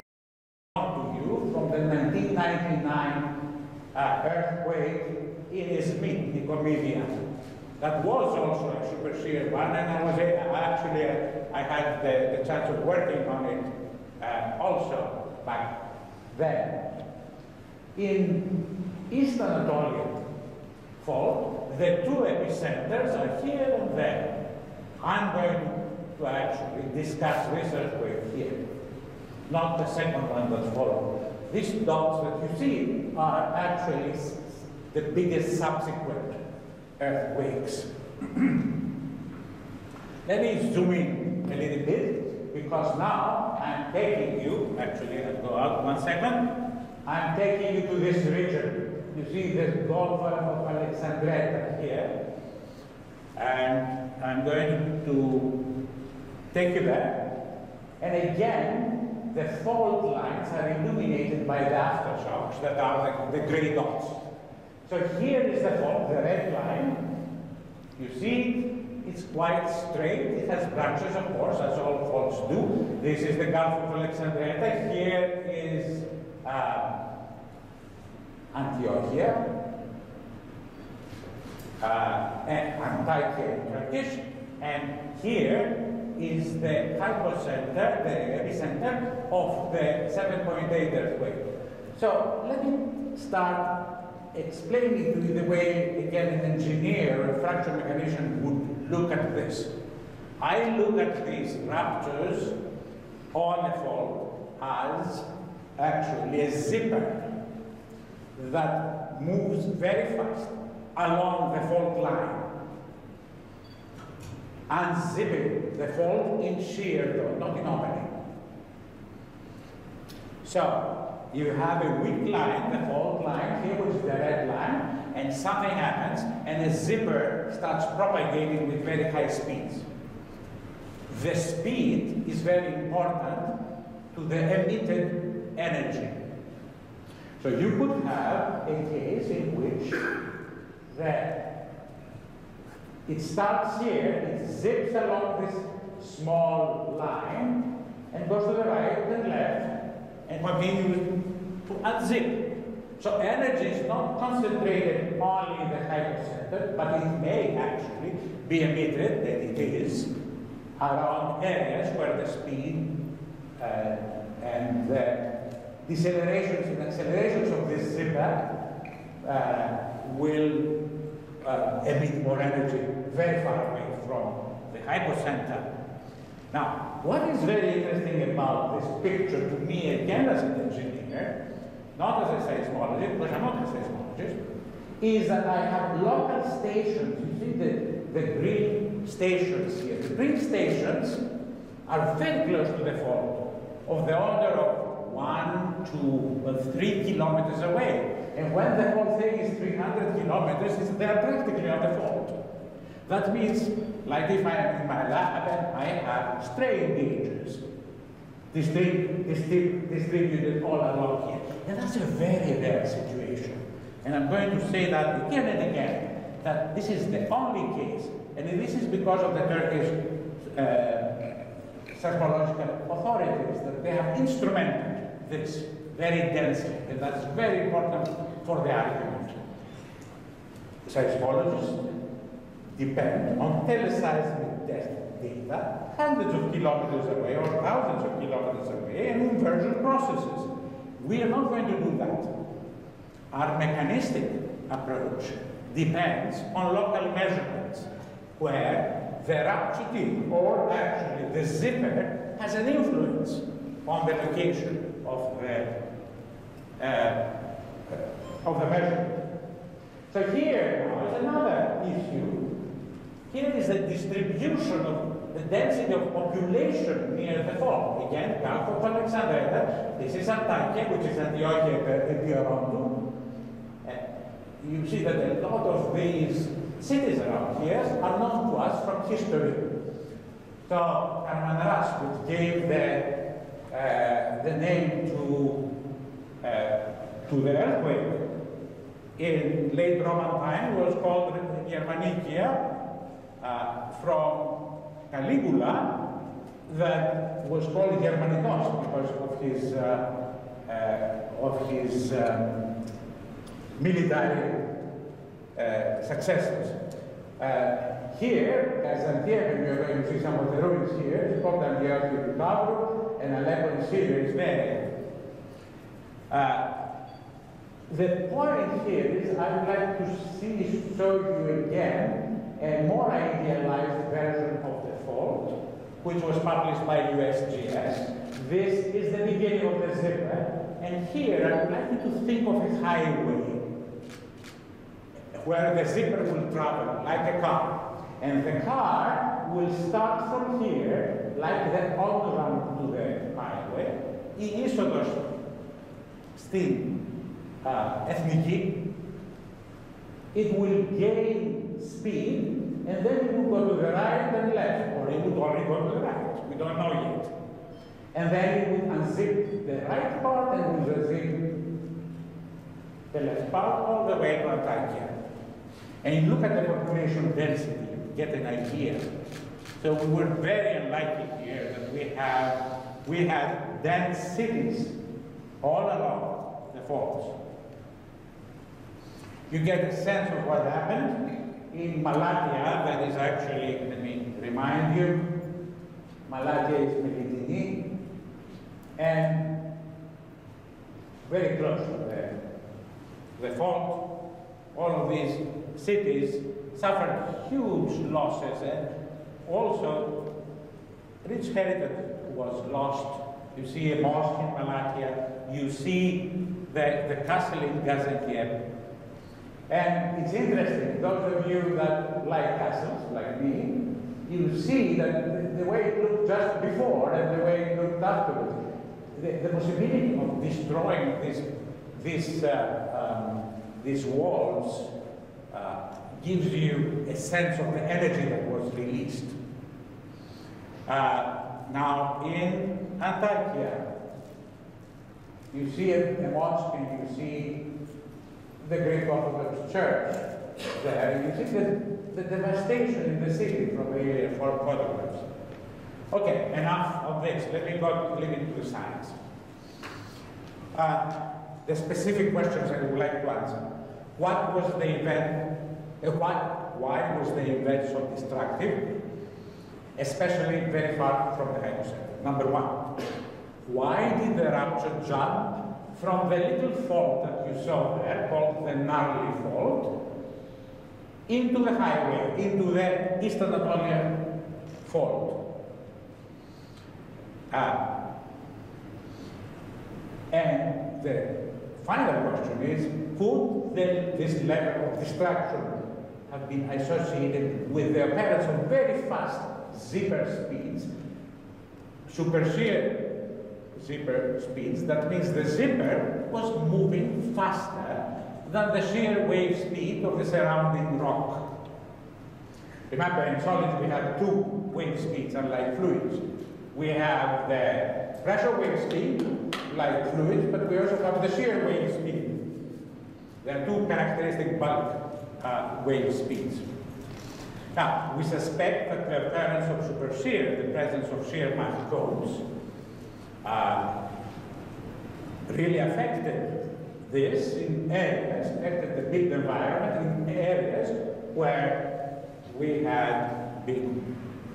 you from the 1999 earthquake in Izmit, Nicomedia. That was also a supershear one, and I had the chance of working on it also back then. In East Anatolian fault, the two epicenters are here and there. I'm going to actually discuss this earthquake here, not the second one that followed. These dots that you see are actually the biggest subsequent earthquakes. Let me zoom in a little bit, because now I'm taking you, actually I'll go out 1 second, I'm taking you to this region. You see the Gulf of Alexandretta here, and I'm going to take you there. And again, the fault lines are illuminated by the aftershocks that are the gray dots. So here is the fault, the red line. You see, it's quite straight. It has branches, of course, as all faults do. This is the Gulf of Alexandretta. Here is Antiochia, and Antakya in Turkish. And here is the hypocenter, the epicenter of the 7.8 earthquake. So let me start explaining to you the way, again, an engineer, a fracture mechanician would look at this. I look at these ruptures on a fault has actually a zipper that moves very fast along the fault line, unzipping the fault in shear though, not in opening. So you have a weak line, the fault line here, which is the red line, and something happens, and a zipper starts propagating with very high speeds. The speed is very important to the emitted energy. So you could have a case in which it starts here, it zips along this small line, and goes to the right and left, and continues to unzip. So energy is not concentrated only in the hypocenter, but it may actually be emitted, that it is, around areas where the speed and the decelerations and accelerations of this zipper will emit more energy very far away from the hypocenter. Now, what is very interesting about this picture to me, again as an engineer, not as a seismologist, because I'm not a seismologist, is that I have local stations. You see the green stations here. The green stations are very close to the fault, of the order of 1 to 3 kilometers away. And when the whole thing is 300 kilometers, they are practically on the fault. That means, like if I am in my lab and I have strain gauges distributed all along here. And that's a very rare situation. And I'm going to say that again and again, that this is the only case, and this is because of the Turkish seismological authorities, that they have instrumented this very densely, and that's very important for the argument. Seismologists depend on teleseismic data hundreds of kilometers away or thousands of kilometers away and inversion processes. We are not going to do that. Our mechanistic approach depends on local measurements where the rhapsody or actually the zipper has an influence on the location of the measurement. So here now is another issue. Here is the distribution of the density of population near the fault. Again, Gulf of Alexandria. This is Antakya, which is Antiochia Epirondou. You see that a lot of these cities around here are known to us from history. So Karmanras, which gave the name to the earthquake in late Roman time, was called Germanicia. From Caligula, that was called Germanicos because of his military successes. Here, Gaziantep, and we are going to see some of the ruins here, it's called Antiochia Epirondou, and Aleppo in Syria is there. The point here is I would like to show you again a more idealized version of the fault, which was published by USGS. This is the beginning of the zipper, and here I would like you to think of a highway where the zipper will travel like a car, and the car will start from here like the on-ramp to the highway. Η είσοδος στην εθνική, it will gain speed, and then it will go to the right and left, or it would only go to the right. We don't know yet. And then it will unzip the right part and will unzip the left part all the way to Antakya. And you look at the population density, you get an idea. So we were very unlikely here that we had dense cities all along the faults. You get a sense of what happened in Malatya. That is actually, let me remind you, Malatya is Melitini, and very close to the fault. All of these cities suffered huge losses, and also rich heritage was lost you see a mosque in Malakia, you see the castle in Gaziantep. And it's interesting, those of you that like castles, like me, you see that the way it looked just before and the way it looked afterwards, the possibility of destroying these walls gives you a sense of the energy that was released. Now in Antakya, you see a mosque and you see the Greek Orthodox Church there, and you see the devastation in the city from the photographs. Okay, enough of this. Let me go to the science. The specific questions I would like to answer. What was the event? Why was the event so destructive? Especially very far from the hypocenter. Number one, why did the rapture jump from the little fault that you saw there, called the gnarly fault, into the highway, into the East Anatolian fault? And the final question is, could this level of destruction have been associated with the appearance of very fast zipper speeds, super shear zipper speeds? That means the zipper was moving faster than the shear wave speed of the surrounding rock. Remember, in solids we have two wave speeds, unlike fluids. We have the pressure wave speed, like fluids, but we also have the shear wave speed. There are two characteristic bulk wave speeds. Now, we suspect that the occurrence of super shear, the presence of shear mass cones, really affected this in areas, affected the built environment in areas where we had big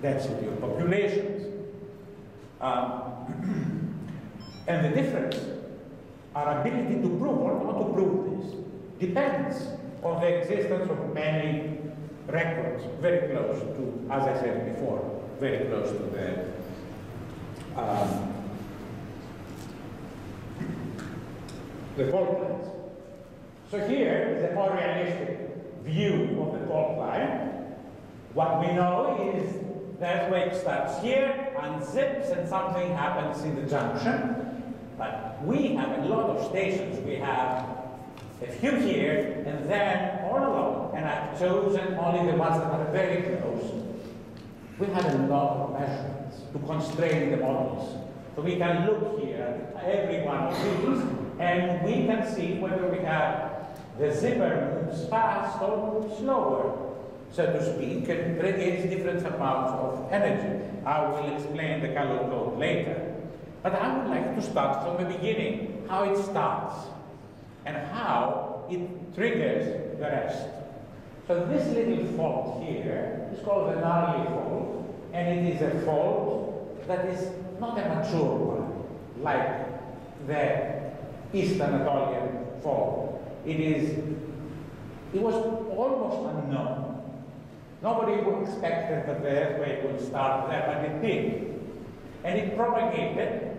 density of populations. And the difference, our ability to prove or not to prove this, depends on the existence of many records very close to, as I said before, very close to the fault lines. So here is a more realistic view of the fault line. What we know is the earthquake starts here, unzips, and something happens in the junction. But we have a lot of stations. We have a few here, and then all along, and I've chosen only the ones that are very close. We have a lot of measurements to constrain the models. So we can look here at every one of these, and we can see whether we have the zipper moves fast or moves slower, so to speak, and radiates different amounts of energy. I will explain the color code later. But I would like to start from the beginning, how it starts, and how it triggers the rest. So this little fault here is called the gnarly fault, and it is a fault that is not a mature one, like the East Anatolian fault. It was almost unknown. Nobody would expect that the earthquake would start there, but it did. And it propagated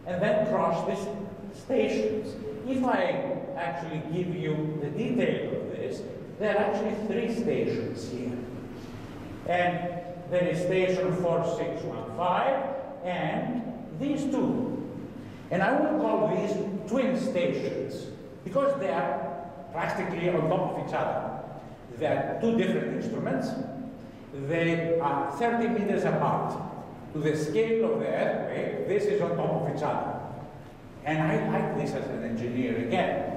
and then crossed these stations. If I actually give you the detail of this, there are actually 3 stations here. And there is station 4615 and these 2. And I will call these twin stations because they are practically on top of each other. They are 2 different instruments. They are 30 meters apart. To the scale of the earthquake, this is on top of each other. And I like this as an engineer again.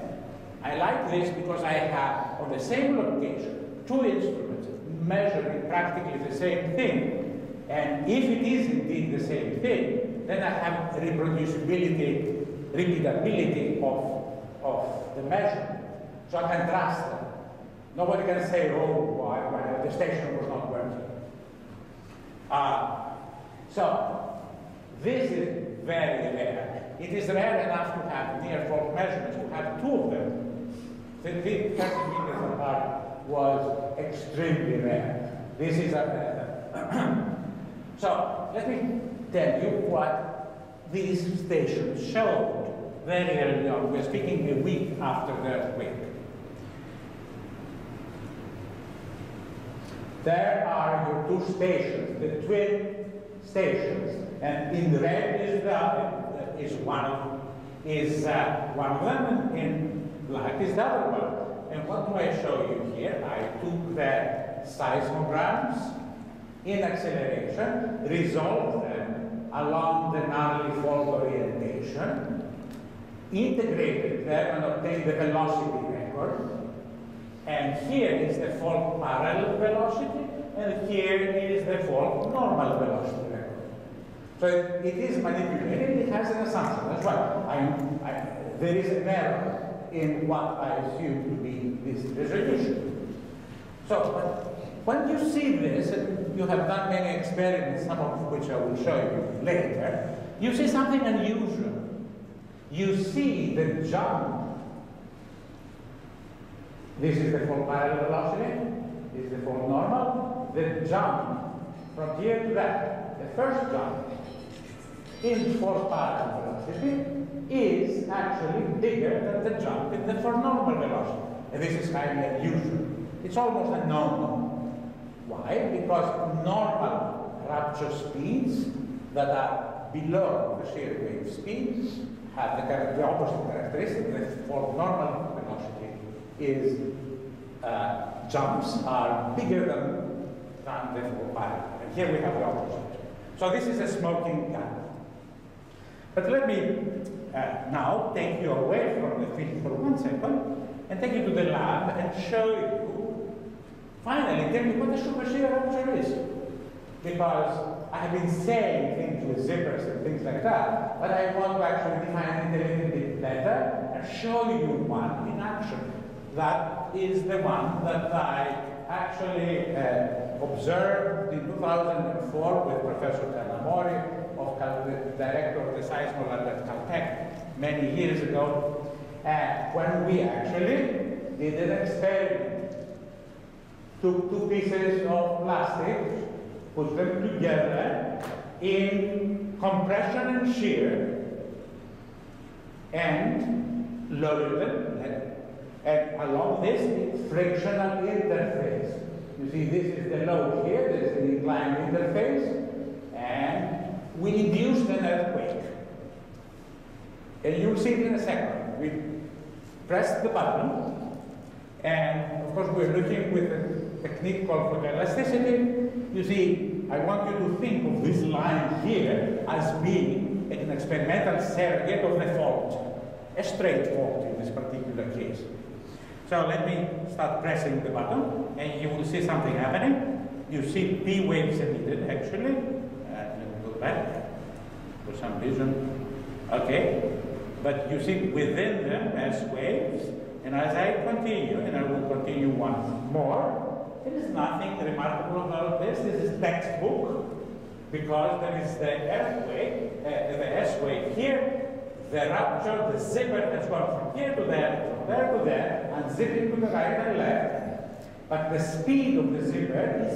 I like this because I have, on the same location, 2 instruments measuring practically the same thing. And if it is indeed the same thing, then I have reproducibility, repeatability of the measurement. So I can trust them. Nobody can say, oh, why the station was not working. So, this is very rare. It is rare enough to have near fault measurements, to have 2 of them. 30 meters apart was extremely rare. This is a So, let me tell you what these stations showed very early on. We're speaking a week after the earthquake. There are your two stations, the twin stations, and in red is one of them, and in black is the other one. And what do I show you here? I took the seismograms in acceleration, resolved them along the gnarly fault orientation, integrated them and obtained the velocity record. And here is the fault parallel velocity, and here is the fault normal velocity record. So it is manipulated, it has an assumption. That's why there is an error in what I assume to be this resolution. So when you see this, and you have done many experiments, some of which I will show you later, you see something unusual. You see the jump. This is the fault parallel velocity, this is the fault normal. The jump from here to that, the first jump in fault parallel velocity is actually bigger than the jump in the fault normal velocity. And this is highly unusual. It's almost a no-no. Why? Because normal rupture speeds that are below the shear wave speed have the opposite characteristic. The fault normal velocity is jumps are bigger than the fault parallel. And here we have the opposite. So this is a smoking gun. But let me now take you away from the field for 1 second and take you to the lab and show you, finally, tell you what a super shear rupture is. Because I have been saying things with zippers and things like that, but I want to actually define it a little bit better and show you one in action. That is the one that I actually observed in 2004 with Professor Canamori, the director of the seismo lab at Caltech, many years ago, when we actually did an experiment. Took two pieces of plastic, put them together in compression and shear, and loaded them. And along this frictional interface. You see, this is the load here, this is the inclined interface, and we induced an earthquake. And you'll see it in a second. We pressed the button, and of course we're looking with a technique called photoelasticity. You see, I want you to think of this line here as being an experimental surrogate of the fault, a straight fault in this particular case. So let me start pressing the button, and you will see something happening. You see P waves emitted, actually. Let me go back for some reason. Okay. But you see within them S waves, and as I continue, and I will continue once more, there is nothing remarkable about this. This is textbook, because there is the earthquake, the S wave here. The rupture, the zipper has gone from here to there, from there to there, and zipping to the right and left. But the speed of the zipper is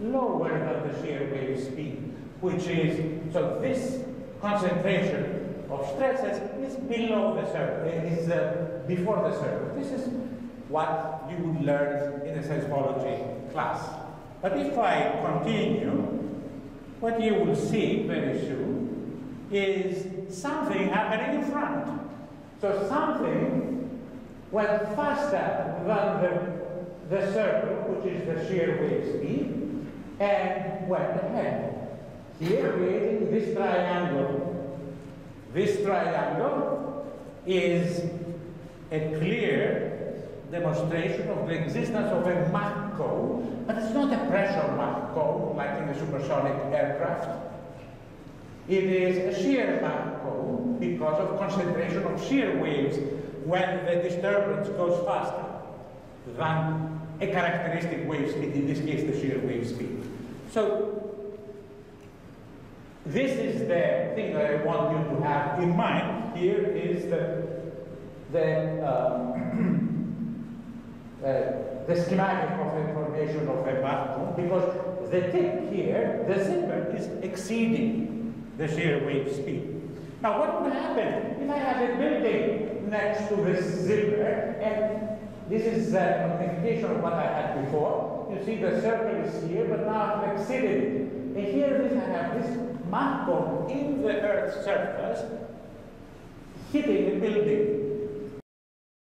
lower than the shear wave speed, which is, so this concentration of stresses is below the surface, is before the surface. This is what you would learn in a seismology class. But if I continue, what you will see very soon is something happening in front. So something went faster than the circle, which is the shear wave speed, and went ahead. Here, creating this triangle. This triangle is a clear demonstration of the existence of a Mach cone, but it's not a pressure Mach cone like in a supersonic aircraft. It is a shear Mach cone because of concentration of shear waves when the disturbance goes faster than a characteristic wave speed, in this case the shear wave speed. So this is the thing that I want you to have in mind. Here is the schematic of the formation of a Mach cone, because the tip here, the zipper, is exceeding the shear wave speed. Now, what would happen if I have a building next to this zipper, and this is a magnification of what I had before. You see the circle is here, but now I've exceeded it. And here I have this mat cone in the Earth's surface, hitting a building.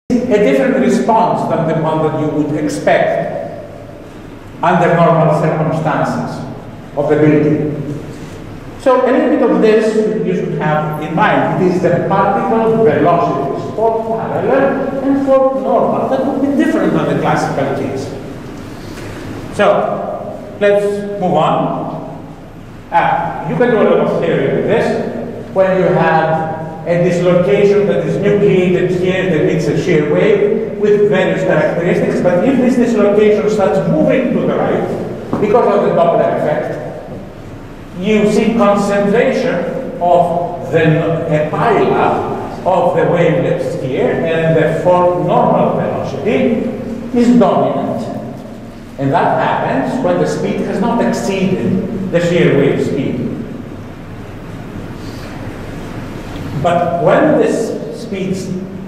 A different response than the one that you would expect under normal circumstances of the building. So a little bit of this you should have in mind. It is the particle velocities for parallel and for normal. That would be different than the classical case. So let's move on. You can do a lot of theory with this. When you have a dislocation that is nucleated here that meets a shear wave with various characteristics, but if this dislocation starts moving to the right because of the Doppler effect, you see concentration of the pileup of the wavelets here, and the normal velocity is dominant. And that happens when the speed has not exceeded the shear wave speed. But when this speed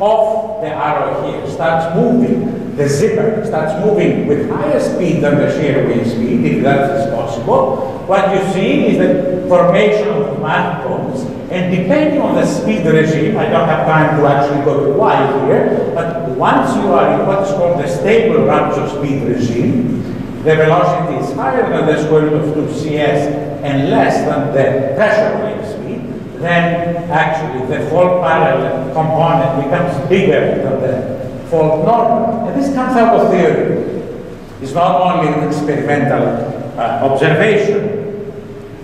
of the arrow here starts moving, the zipper starts moving with higher speed than the shear wave speed, if that is possible, what you see is the formation of mat cones, and depending on the speed regime, I don't have time to actually go to Y here, but once you are in what is called the stable rupture speed regime, the velocity is higher than the square root of 2cs and less than the pressure wave speed, then actually the fault parallel component becomes bigger than the fault normal. And this comes out of theory. It's not only an experimental observation.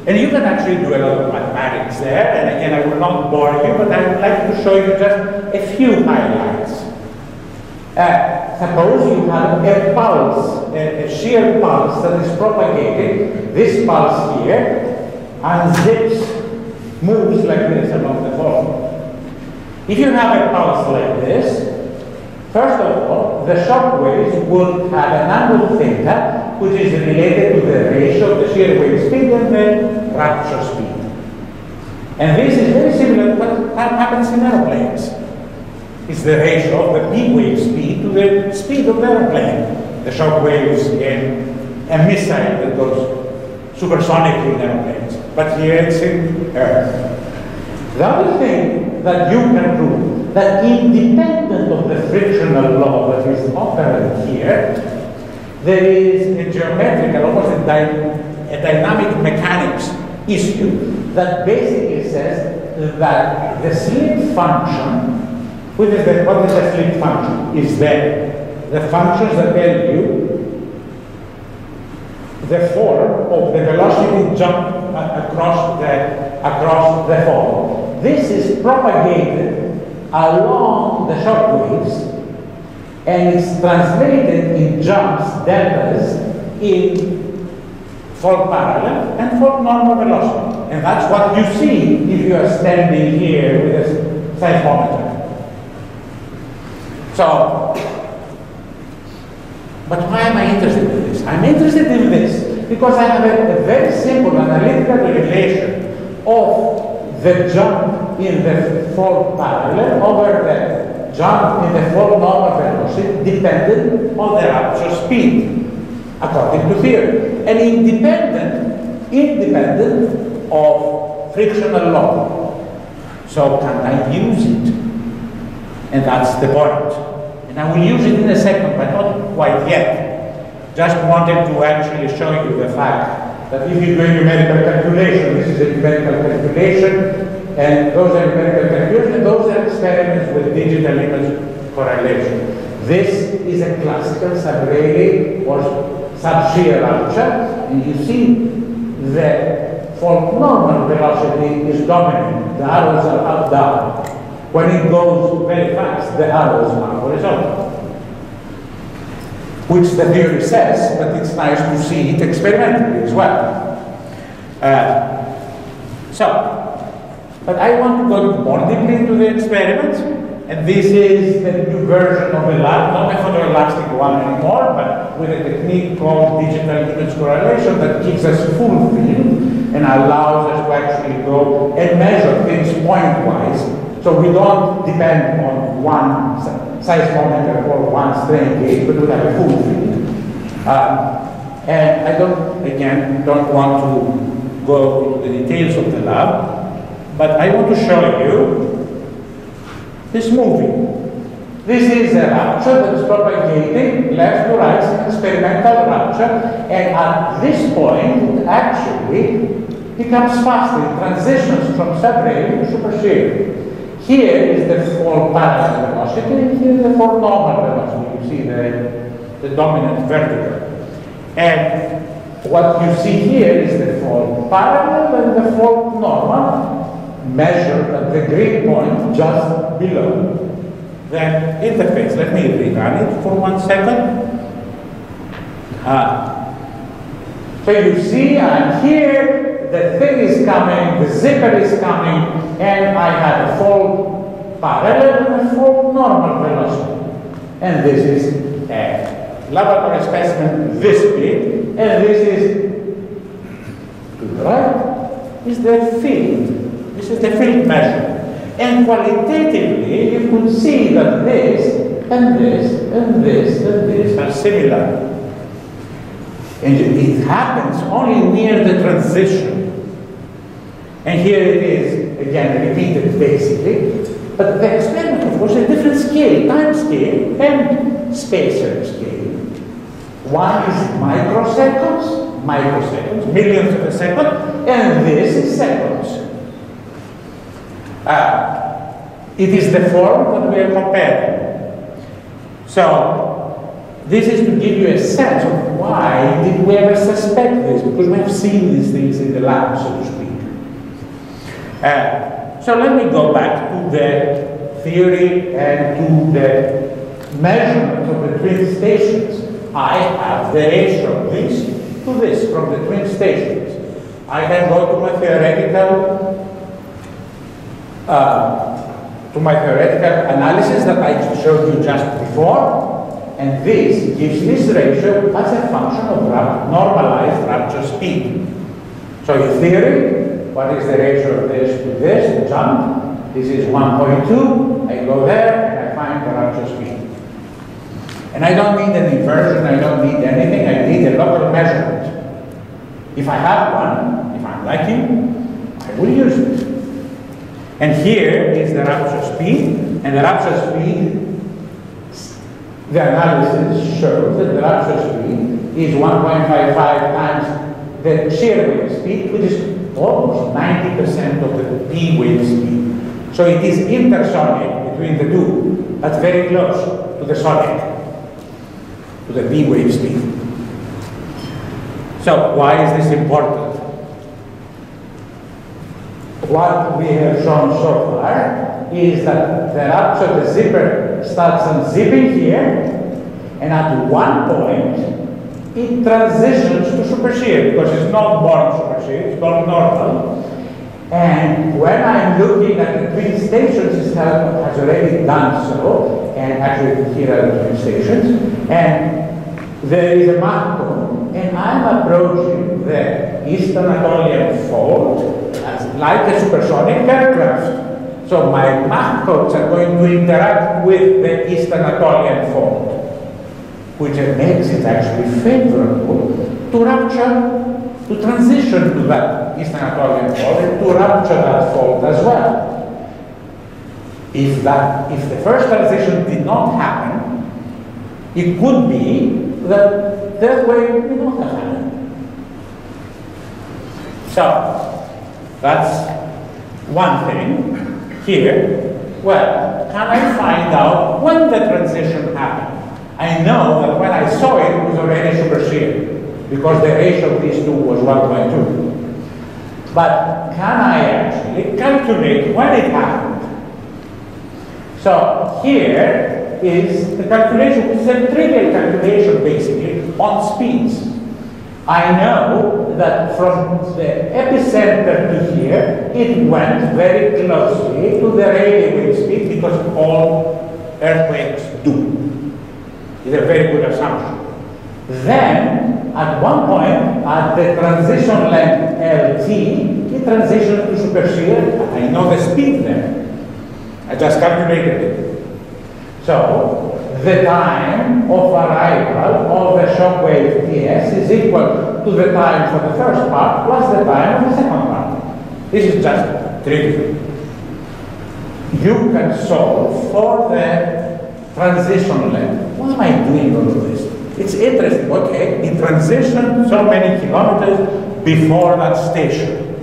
And you can actually do a lot of mathematics there, and again, I will not bore you, but I would like to show you just a few highlights. Suppose you have a pulse, a shear pulse that is propagated, this pulse here, unzips, moves like this along the fault. If you have a pulse like this, first of all, the shock waves would have an angle theta, which is related to the ratio of the shear wave speed and the rupture speed. And this is very similar to what happens in aeroplanes. It's the ratio of the peak wave speed to the speed of the aeroplane. The shock waves in a missile that goes supersonically in aeroplanes. But here it's in Earth. The other thing that you can prove, that independent of the frictional law that is operant here, there is a geometrical, almost a dynamic mechanics issue that basically says that the slip function, what is the slip function? Is the functions that tell you the form of the velocity jump across the fall. This is propagated along the shock waves, and it's translated in jumps, deltas, in fault parallel and fault normal velocity. And that's what you see if you are standing here with a seismometer. So, but why am I interested in this? I'm interested in this because I have a very simple analytical relation of the jump in the fault parallel over the jump in the fault normal velocity dependent on the rupture speed, according to theory, and independent of frictional law. So can I use it? And that's the point. And I will use it in a second, but not quite yet. Just wanted to actually show you the fact that if you do a numerical calculation, this is a numerical calculation, and those are numerical calculations, and those are experiments with digital image correlation. This is a classical sub-Rayleigh or sub-shear rupture, and you see the fault normal velocity is dominant. The arrows are up, down. When it goes very fast, the arrows are horizontal, which the theory says, but it's nice to see it experimentally as well. But I want to go more deeply into the experiment, and this is the new version of the lab, not a photoelastic one anymore, but with a technique called digital image correlation that gives us full field. and allows us to actually go and measure things point-wise. So we don't depend on one seismometer or one strain gauge, but we have a full field. And I don't want to go into the details of the lab, but I want to show you this movie. This is a rupture that is propagating left to right, an experimental rupture, and at this point it actually becomes faster. It transitions from subradial to superserial. Here is the fall parallel velocity, and here is the fall normal velocity. You see the dominant vertical. And what you see here is the fall parallel and the fall normal, measured at the green point just below. Then interface, let me rerun it for 1 second. So you see, I'm here, the thing is coming, the zipper is coming, and I have a fall parallel and a fall normal velocity. And this is a laboratory specimen this big, and this is to the right, is the field. This is the field measure. And qualitatively, you could see that this, and this, and this, and this are similar. And it happens only near the transition. And here it is, again, repeated basically. But the experiment, of course, is a different scale, time scale, and spacer scale. One is microseconds, millions of a second, and this is seconds. It is the form that we are comparing. So, this is to give you a sense of why did we ever suspect this, because we have seen these things in the lab, so to speak. So let me go back to the theory and to the measurement of the twin stations. I have the ratio of this to this from the twin stations. I can go to my theoretical analysis that I showed you just before, and this gives this ratio as a function of normalized rupture speed. So in theory, what is the ratio of this to this, the jump? This is 1.2, I go there and I find the rupture speed. And I don't need an inversion, I don't need anything, I need a local measurement. If I have one, if I'm lucky, I will use it. And here is the rupture speed, and the rupture speed, the analysis shows that the rupture speed is 1.55 times the shear wave speed, which is almost 90% of the P wave speed. So it is intersonic between the two, but very close to the sonic, to the P wave speed. So why is this important? What we have shown so far is that the rupture, the zipper starts unzipping here, and at one point it transitions to superserial, because it's not born superserial, it's born normal. And when I'm looking at the twin stations, it has already done so, and actually here are the twin stations, and there is a Mach cone, and I'm approaching the East Anatolian fault as like a supersonic aircraft. So my Mach codes are going to interact with the East Anatolian fault, which makes it actually favorable to rupture, to transition to that East Anatolian fault and to rupture that fault as well. If the first transition did not happen, it could be that that way may not have happened. So that's one thing. Here, well, can I find out when the transition happened? I know that when I saw it, it was already superserial, because the ratio of these two was 1.2. But can I actually calculate when it happened? So here is the calculation, which is a trivial calculation basically on speeds. I know that from the epicenter to here, it went very closely to the radio wave speed, because all earthquakes do. It's a very good assumption. Then at one point, at the transition length LT, it transitions to supershear. I know the speed there. I just calculated it. So, the time of arrival of the shock wave Ts is equal to the time for the first part plus the time of the second part. This is just trivial. You can solve for the transition length. Why am I doing all of this? It's interesting, okay, it transitioned so many kilometers before that station.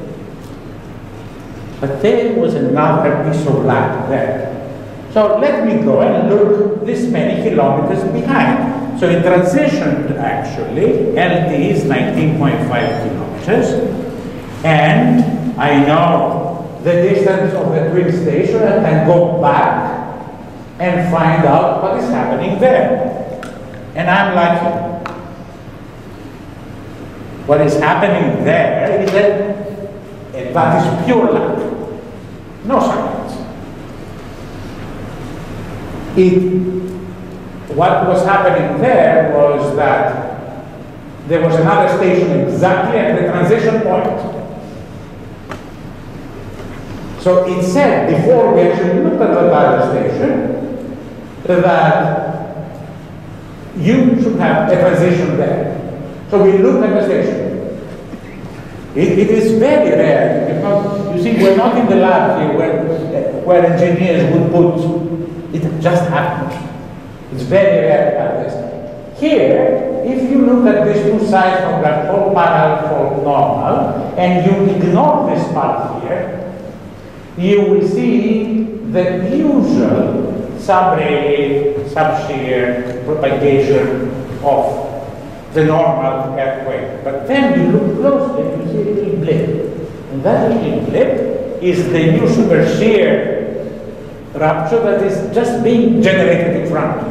But there was another piece of land there. So let me go and look this many kilometers behind. So it transitioned actually, LT is 19.5 kilometers, and I know the distance of the twin station and can go back and find out what is happening there. And I'm lucky. What is happening there is that is pure luck. No science. What was happening there was that there was another station exactly at the transition point. So it said, before we actually looked at the other station, that you should have a transition there. So we looked at the station. It is very rare. You see, we're not in the lab here where engineers would put, it just happens. It's very rare to have this. Here, if you look at these two sides from that whole parallel fault normal, and you ignore this part here, you will see the usual sub-Rayleigh, sub-shear propagation of the normal earthquake. But then you look closely, you see a little blip. And that little blip is the new super shear rupture that is just being generated in front.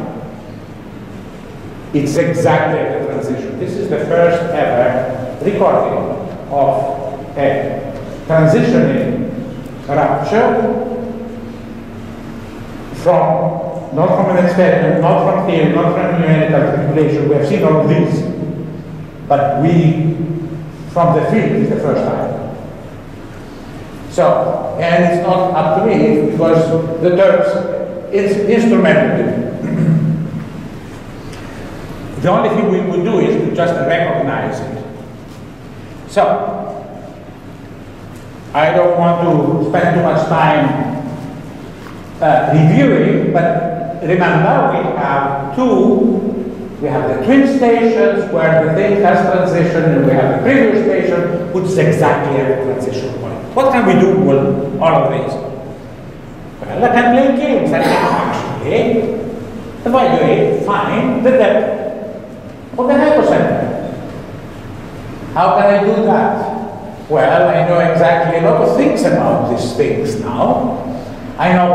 It's exactly at the transition. This is the first ever recording of a transitioning rupture from, not from an experiment, not from theory, not from numerical calculation. We have seen all of these, but from the field, is the first time. So, and it's not up to me, because the terms, it's instrumental. The only thing we would do is to just recognize it. So, I don't want to spend too much time reviewing, but remember we have the twin stations where the thing has transition, and we have the previous station which is exactly at the transition point. What can we do with all of these? Well, I can play games. I can actually find the depth of the hypocenter. How can I do that? Well, I know exactly a lot of things about these things now. I know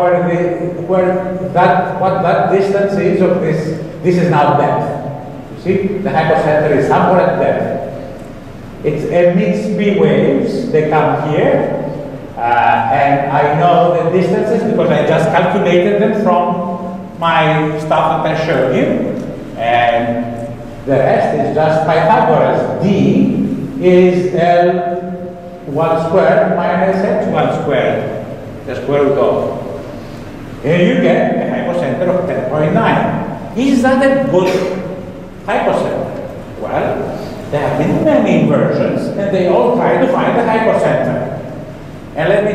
what that distance is of this. This is now depth. You see, the hypocenter is somewhere at depth. It emits B waves. They come here, and I know the distances because I just calculated them from my stuff that I showed you, and the rest is just Pythagoras. D is L1 squared minus X1 squared. The square root of. Here you get a hypocenter of 10.9. Is that a good hypocenter? Well, there have been many versions, and they all try to find the hypocenter. And let me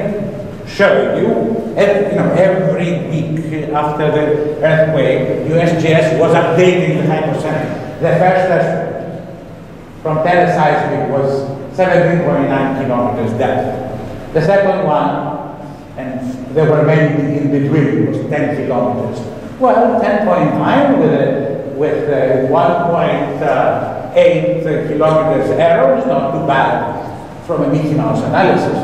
show you, every week after the earthquake, USGS was updating the hypocenter. The first estimate from teleseismic was 17.9 kilometers depth. The second one, and there were many in between, it was 10 kilometers. Well, 10.9 with 1.8 kilometers error is not too bad from a Mickey Mouse analysis.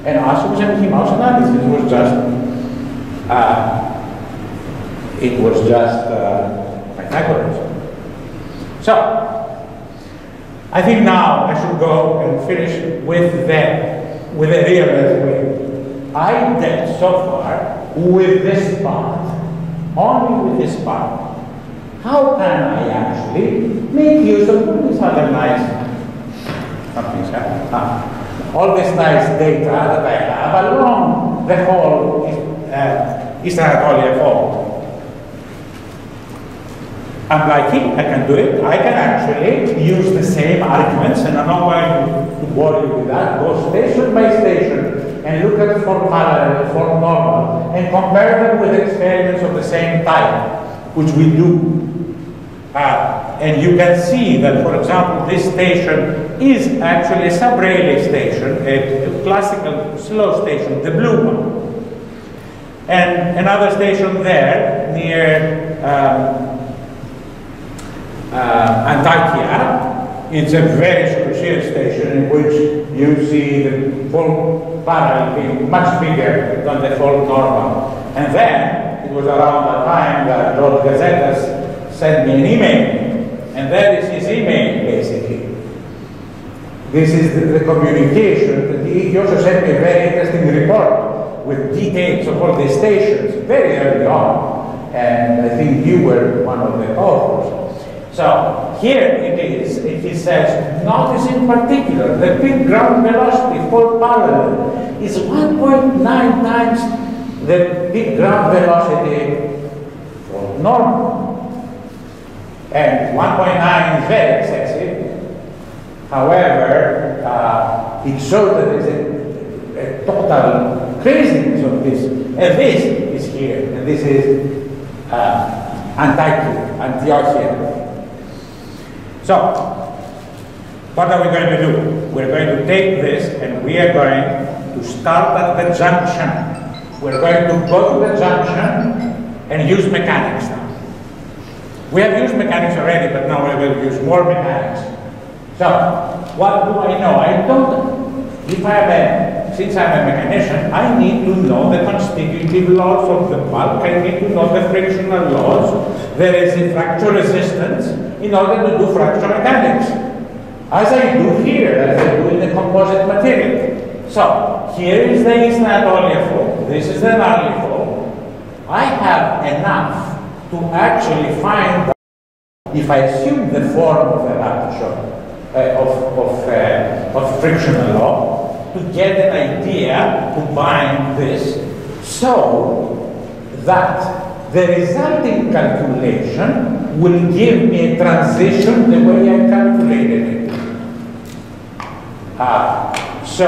And also was a Mickey Mouse analysis. It was just Pythagoras. So, I think now I should go and finish with the real earthquake. I did so far with this part, only with this part. How can I actually actually make use of all these other nice all this nice data that I have along the whole Eastern Anatolia fault. I'm lucky, I can do it. I can actually use the same arguments, and I'm not going to bore you with that. Go station by station and look at form parallel, form normal, and compare them with experiments of the same type, which we do. And you can see that, for example, this station is actually a sub-Rayleigh station, a classical slow station, the blue one. And another station there near Antakya. It's a very superficial station in which you see the fault parallel being much bigger than the fault normal. And then, it was around the time that George Gazettas sent me an email, and that is his email, basically. This is the communication. He also sent me a very interesting report with details of all the stations very early on, and I think you were one of the authors. So here it is, he says, notice in particular the peak ground velocity for parallel is 1.9 times the peak ground velocity for normal. And 1.9 is very excessive. However, it shows that there's a total craziness of this. And this is here, and this is Antiochia. So, what are we going to do? We're going to take this and we are going to start at the junction. We're going to go to the junction and use mechanics now. We have used mechanics already, but now we're going to use more mechanics. So, what do I know? I don't, since I'm a mechanician, I need to know the constitutive laws of the bulk, I need to know the frictional laws, there is a fracture resistance, in order to do fracture mechanics, as I do here, as I do in the composite material. So, here is the Eastern Anatolia fault, this is the Narli fault. I have enough to actually find, if I assume the form of a rupture, of frictional law, to get an idea to bind this, so that the resulting calculation will give me a transition the way I calculated it. So,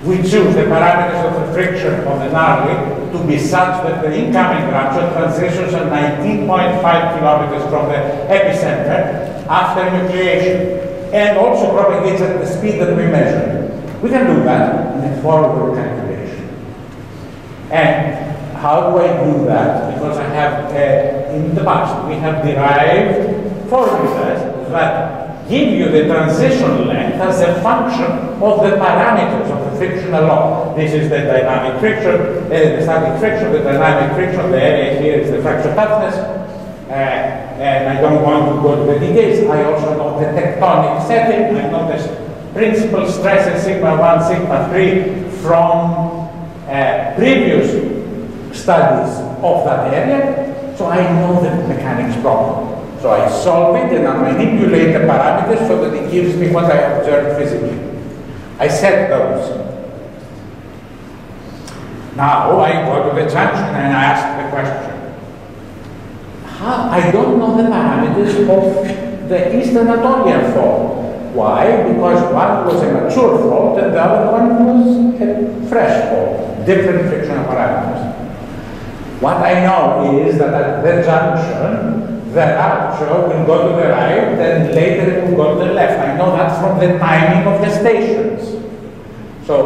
we choose the parameters of the friction of the Narli to be such that the incoming rupture transitions at 19.5 kilometers from the epicenter after nucleation, and also propagates at the speed that we measure. We can do that in a forward calculation. And how do I do that? Because I have, in the past, we have derived formulas that give you the transition length as a function of the parameters of the frictional law. This is the dynamic friction, the static friction, the dynamic friction, the area here is the fracture toughness. And I don't want to go to the details. I also know the tectonic setting. I know the principal stresses sigma 1, sigma 3 from previous studies of that area, so I know the mechanics problem. So I solve it and I manipulate the parameters so that it gives me what I observed physically. I set those. Now I go to the junction and I ask the question. I don't know the parameters of the Eastern Anatolian fault. Why? Because one was a mature fault and the other one was a fresh fault, different frictional parameters. What I know is that at the junction, the rupture will go to the right and later it will go to the left. I know that from the timing of the stations. So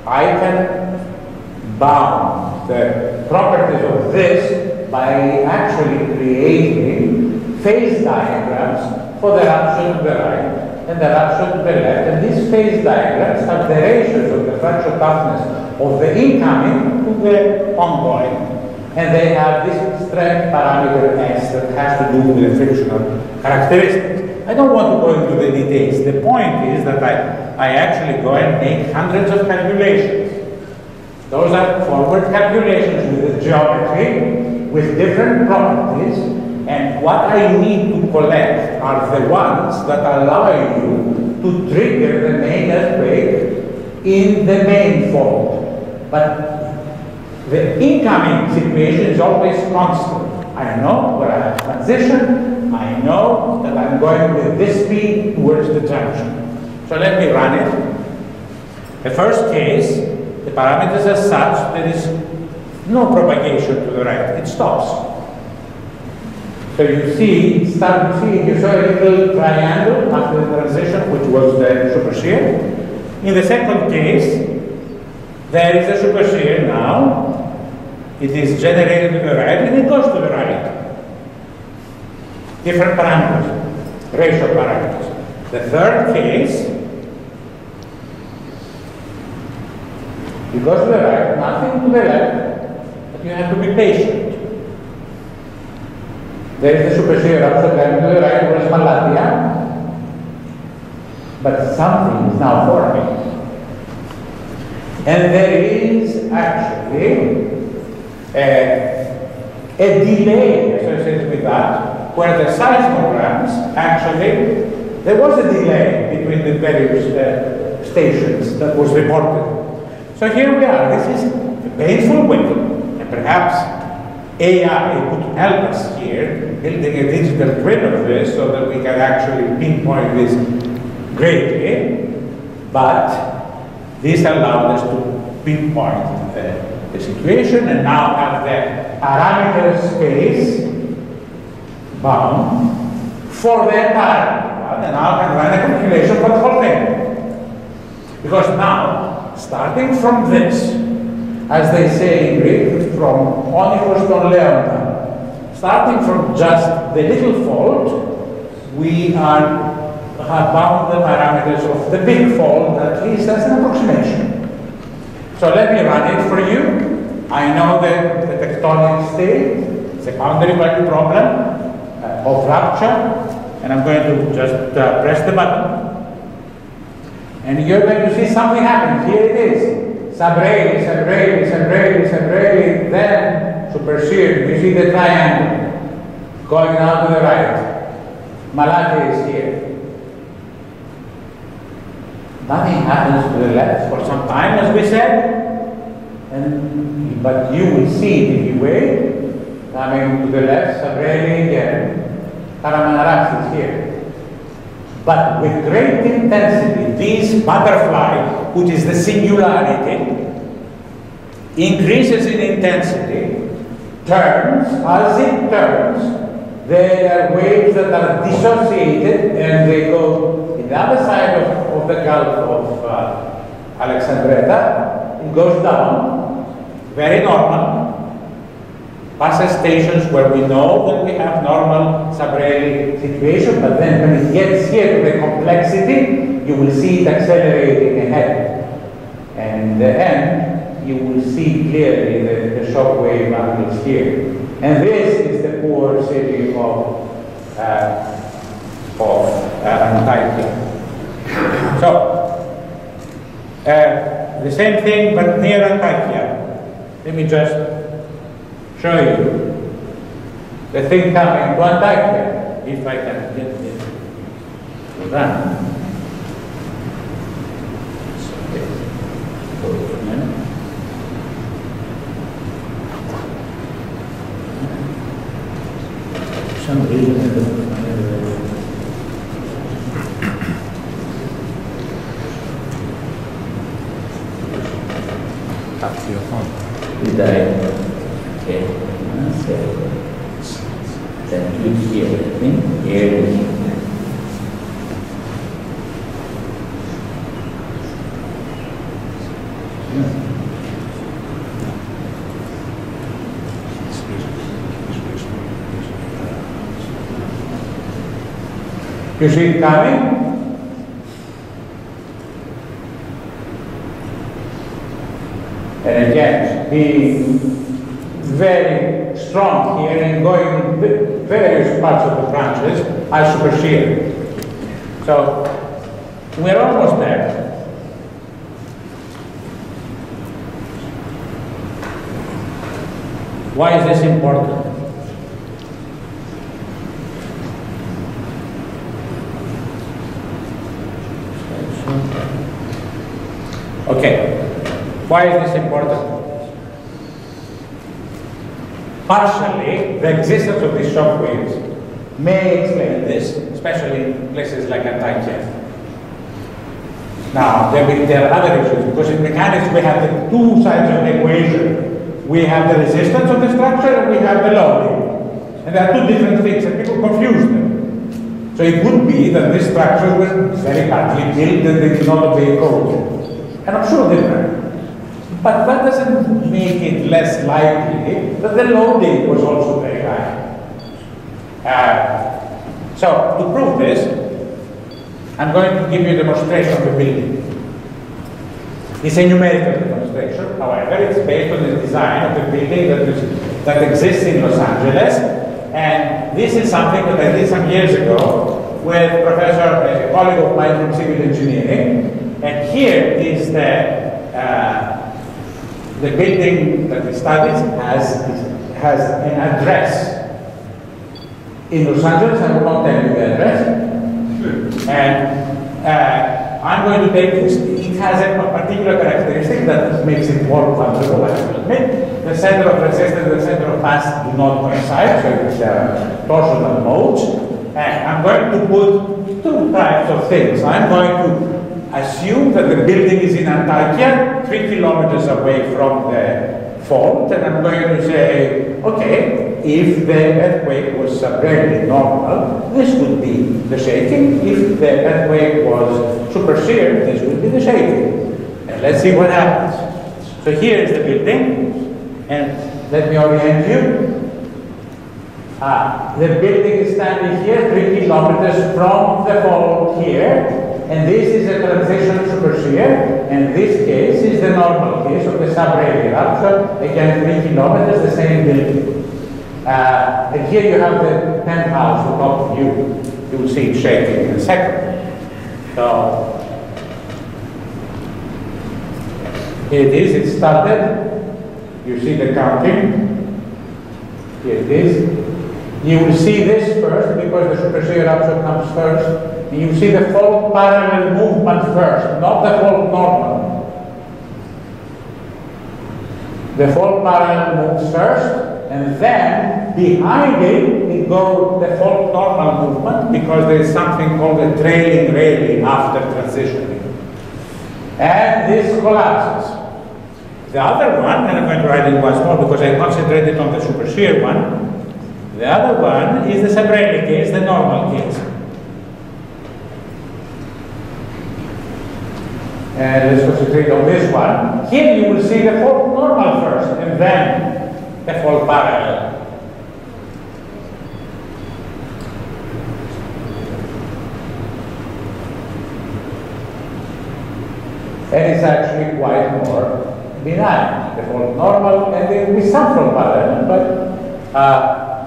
I can bound the properties of this by actually creating phase diagrams for the rupture to the right and the rupture to the left. And these phase diagrams have the ratios of the fracture toughness of the incoming to the ongoing. And they have this strength parameter S that has to do with the frictional characteristics. I don't want to go into the details. The point is that I actually go and make hundreds of calculations. Those are forward calculations with the geometry, with different properties, what I need to collect are the ones that allow you to trigger the main earthquake in the main fault. But the incoming situation is always constant. I know where I have transition, I know that I'm going with this speed towards the junction. So let me run it. The first case, the parameters are such there is no propagation to the right, it stops. So you see, start to see, you saw a little triangle after the transition, which was the super shear. In the second case, there is a super shear now. It is generated to the right and it goes to the right. Different parameters, ratio parameters. The third case, it goes to the right, nothing to the left, but you have to be patient. There is the super shear upside to the right, whereas Malatia, but something is now forming. And there is actually a delay associated with that, where the seismograms, actually, there was a delay between the various stations that was reported. So here we are. This is a painful window, and perhaps AI could help us here, building a digital twin of this so that we can actually pinpoint this greatly, but this allowed us to pinpoint the situation and now have the parameter space bound for the entire, and now I can run a calculation for the whole thing. Because now, starting from this, as they say in Greek, from onychos ton leonta, starting from just the little fault, we have bound the parameters of the big fault, at least as an approximation. So let me run it for you. I know the tectonic state, it's a boundary value problem of rupture, and I'm going to just press the button. And you're going to see something happen. Here it is. Sabrelli, Sabrelli, Sabrelli, Sabrelli, then super shear. You see the triangle going down to the right. Malati is here. Nothing happens to the left for some time, as we said, but you will see it if you wait. Coming to the left, Sabrelli again. Karamanarax is here. But with great intensity, this butterfly, which is the singularity, increases in intensity, turns, as it turns, there are waves that are dissociated and they go in the other side of the Gulf of Alexandretta, it goes down, very normal, passes stations where we know that we have normal Sabrelli situation, but then when it gets here to the complexity, you will see it accelerating ahead. And in the end, you will see clearly the shock wave angles here. And this is the poor city of Antalya. So, the same thing, but near Antalya. Let me just show you the thing coming to Antalya, if I can get it to run. For some reason, I don't find That's your phone. Did I? Okay. Then you here, I think. Here is. You see it coming? And again, being very strong here and going in various parts of the branches as super shear. So we're almost there. Why is this important? Okay, why is this important? Partially, the existence of these shock waves may explain this, especially in places like Antarctica. Now, there are other issues, because in mechanics we have the two sides of the equation. We have the resistance of the structure and we have the loading. And there are two different things, and people confuse them. So it could be that this structure was very badly built and they did not obey code. And I'm sure they were. But that doesn't make it less likely that the loading was also very high. So to prove this, I'm going to give you a demonstration of a building. It's a numerical demonstration, however, it's based on the design of a building that exists in Los Angeles. And this is something that I did some years ago with a colleague of mine from civil engineering. And here is the building that we studied has an address in Los Angeles. I will not tell you the address. And I'm going to take this. It has a particular characteristic that makes it more vulnerable, I will admit. The center of resistance and the center of mass do not coincide, so it's torsional modes. And I'm going to put two types of things. I'm going to assume that the building is in Antarctica, 3 kilometers away from the fault, and I'm going to say, okay, if the earthquake was subgradient normal, this would be the shaking. If the earthquake was super shear, this would be the shaking. And let's see what happens. So here is the building, and let me orient you. The building is standing here, 3 kilometers from the fault here. And this is a transition super shear, and this case is the normal case of the subradial rupture, again 3 kilometers, the same building. And here you have the penthouse, the top view. You will see it shaking in a second. So, here it is, it started. You see the counting. Here it is. You will see this first, because the super shear rupture comes first. You see the fault parallel movement first, not the fault normal. The fault parallel moves first, and then behind it goes the fault normal movement, because there is something called a trailing railing after transitioning. And this collapses. The other one, and I'm going to write it once more because I concentrated on the super shear one. The other one is the subradial case, the normal case. And let's concentrate on this one. Here you will see the fault normal first, and then the fault parallel. And it's actually quite more benign. The fault normal, and there will be some fault parallel, but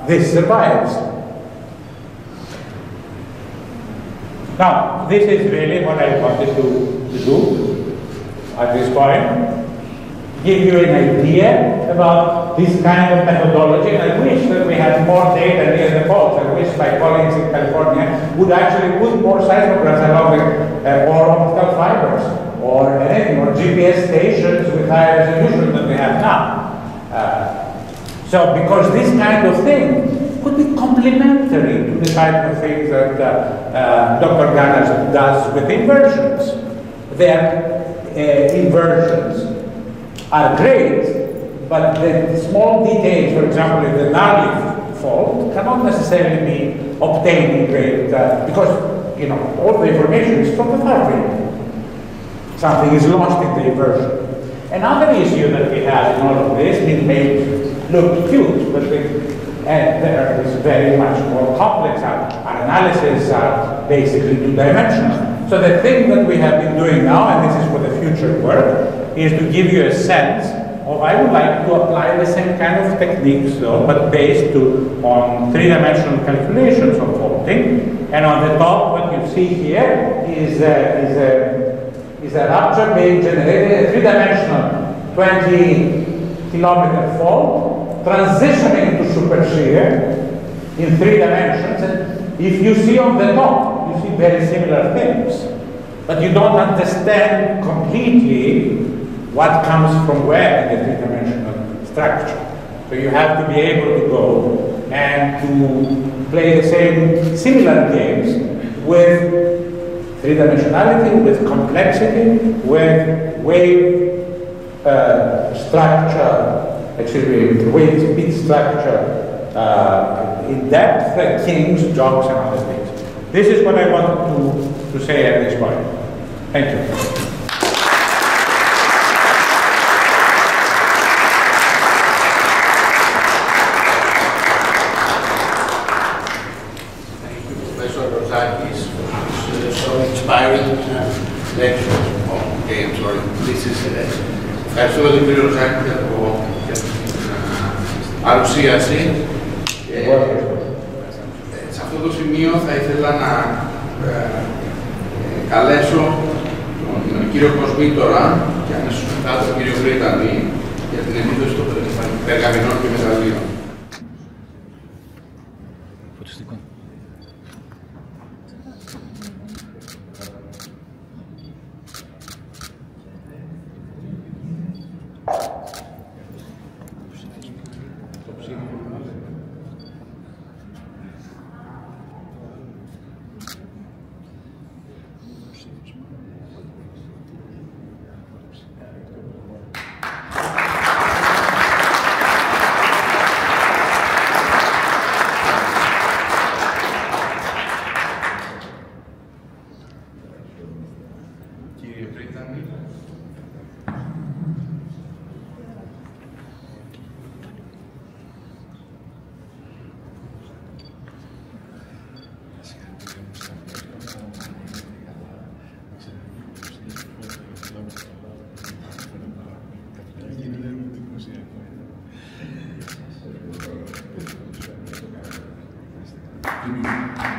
this survives. Now, this is really what I wanted to do at this point. Give you an idea about this kind of methodology. And I wish that we had more data near the faults. I wish my colleagues in California would actually put more seismographs along or optical fibers or anything, or GPS stations with higher resolution than we have now. So because this kind of thing could be complementary to the type of things that Dr. Gannas does with inversions. Their inversions are great, but the small details, for example, in the gnarly fault, cannot necessarily be obtained in great, because, you know, all the information is from the far field. Something is lost in the inversion. Another issue that we have in all of this, it may look cute, but there is very much more complex. Our analysis are basically two-dimensional. So the thing that we have been doing now, and this is for the future work, is to give you a sense of, I would like to apply the same kind of techniques though, but based on three-dimensional calculations of faulting. And on the top, what you see here is a rupture being generated, a three-dimensional 20-kilometer fault, transitioning to super shear in 3 dimensions. And if you see on the top, you see very similar things. but you don't understand completely what comes from where in the three-dimensional structure. So you have to be able to go and to play the same similar games with three-dimensionality, with complexity, with wave structure, actually wave speed structure, in depth, kings, jogs, and other things. This is what I wanted to say at this point. Thank you. Thank you, Professor Ροζάκη, for this so inspiring lecture. Oh, okay, I'm sorry. This is ευχαριστούμε τον κύριο Ροζάκη για την παρουσίαση. Σε αυτό το σημείο θα ήθελα να καλέσω τον κύριο Κοσμήτορα και αμέσως μετά τον κύριο Βρήτανη για την επίδοση των περγαμηνών και μεταλλίων. Thank you.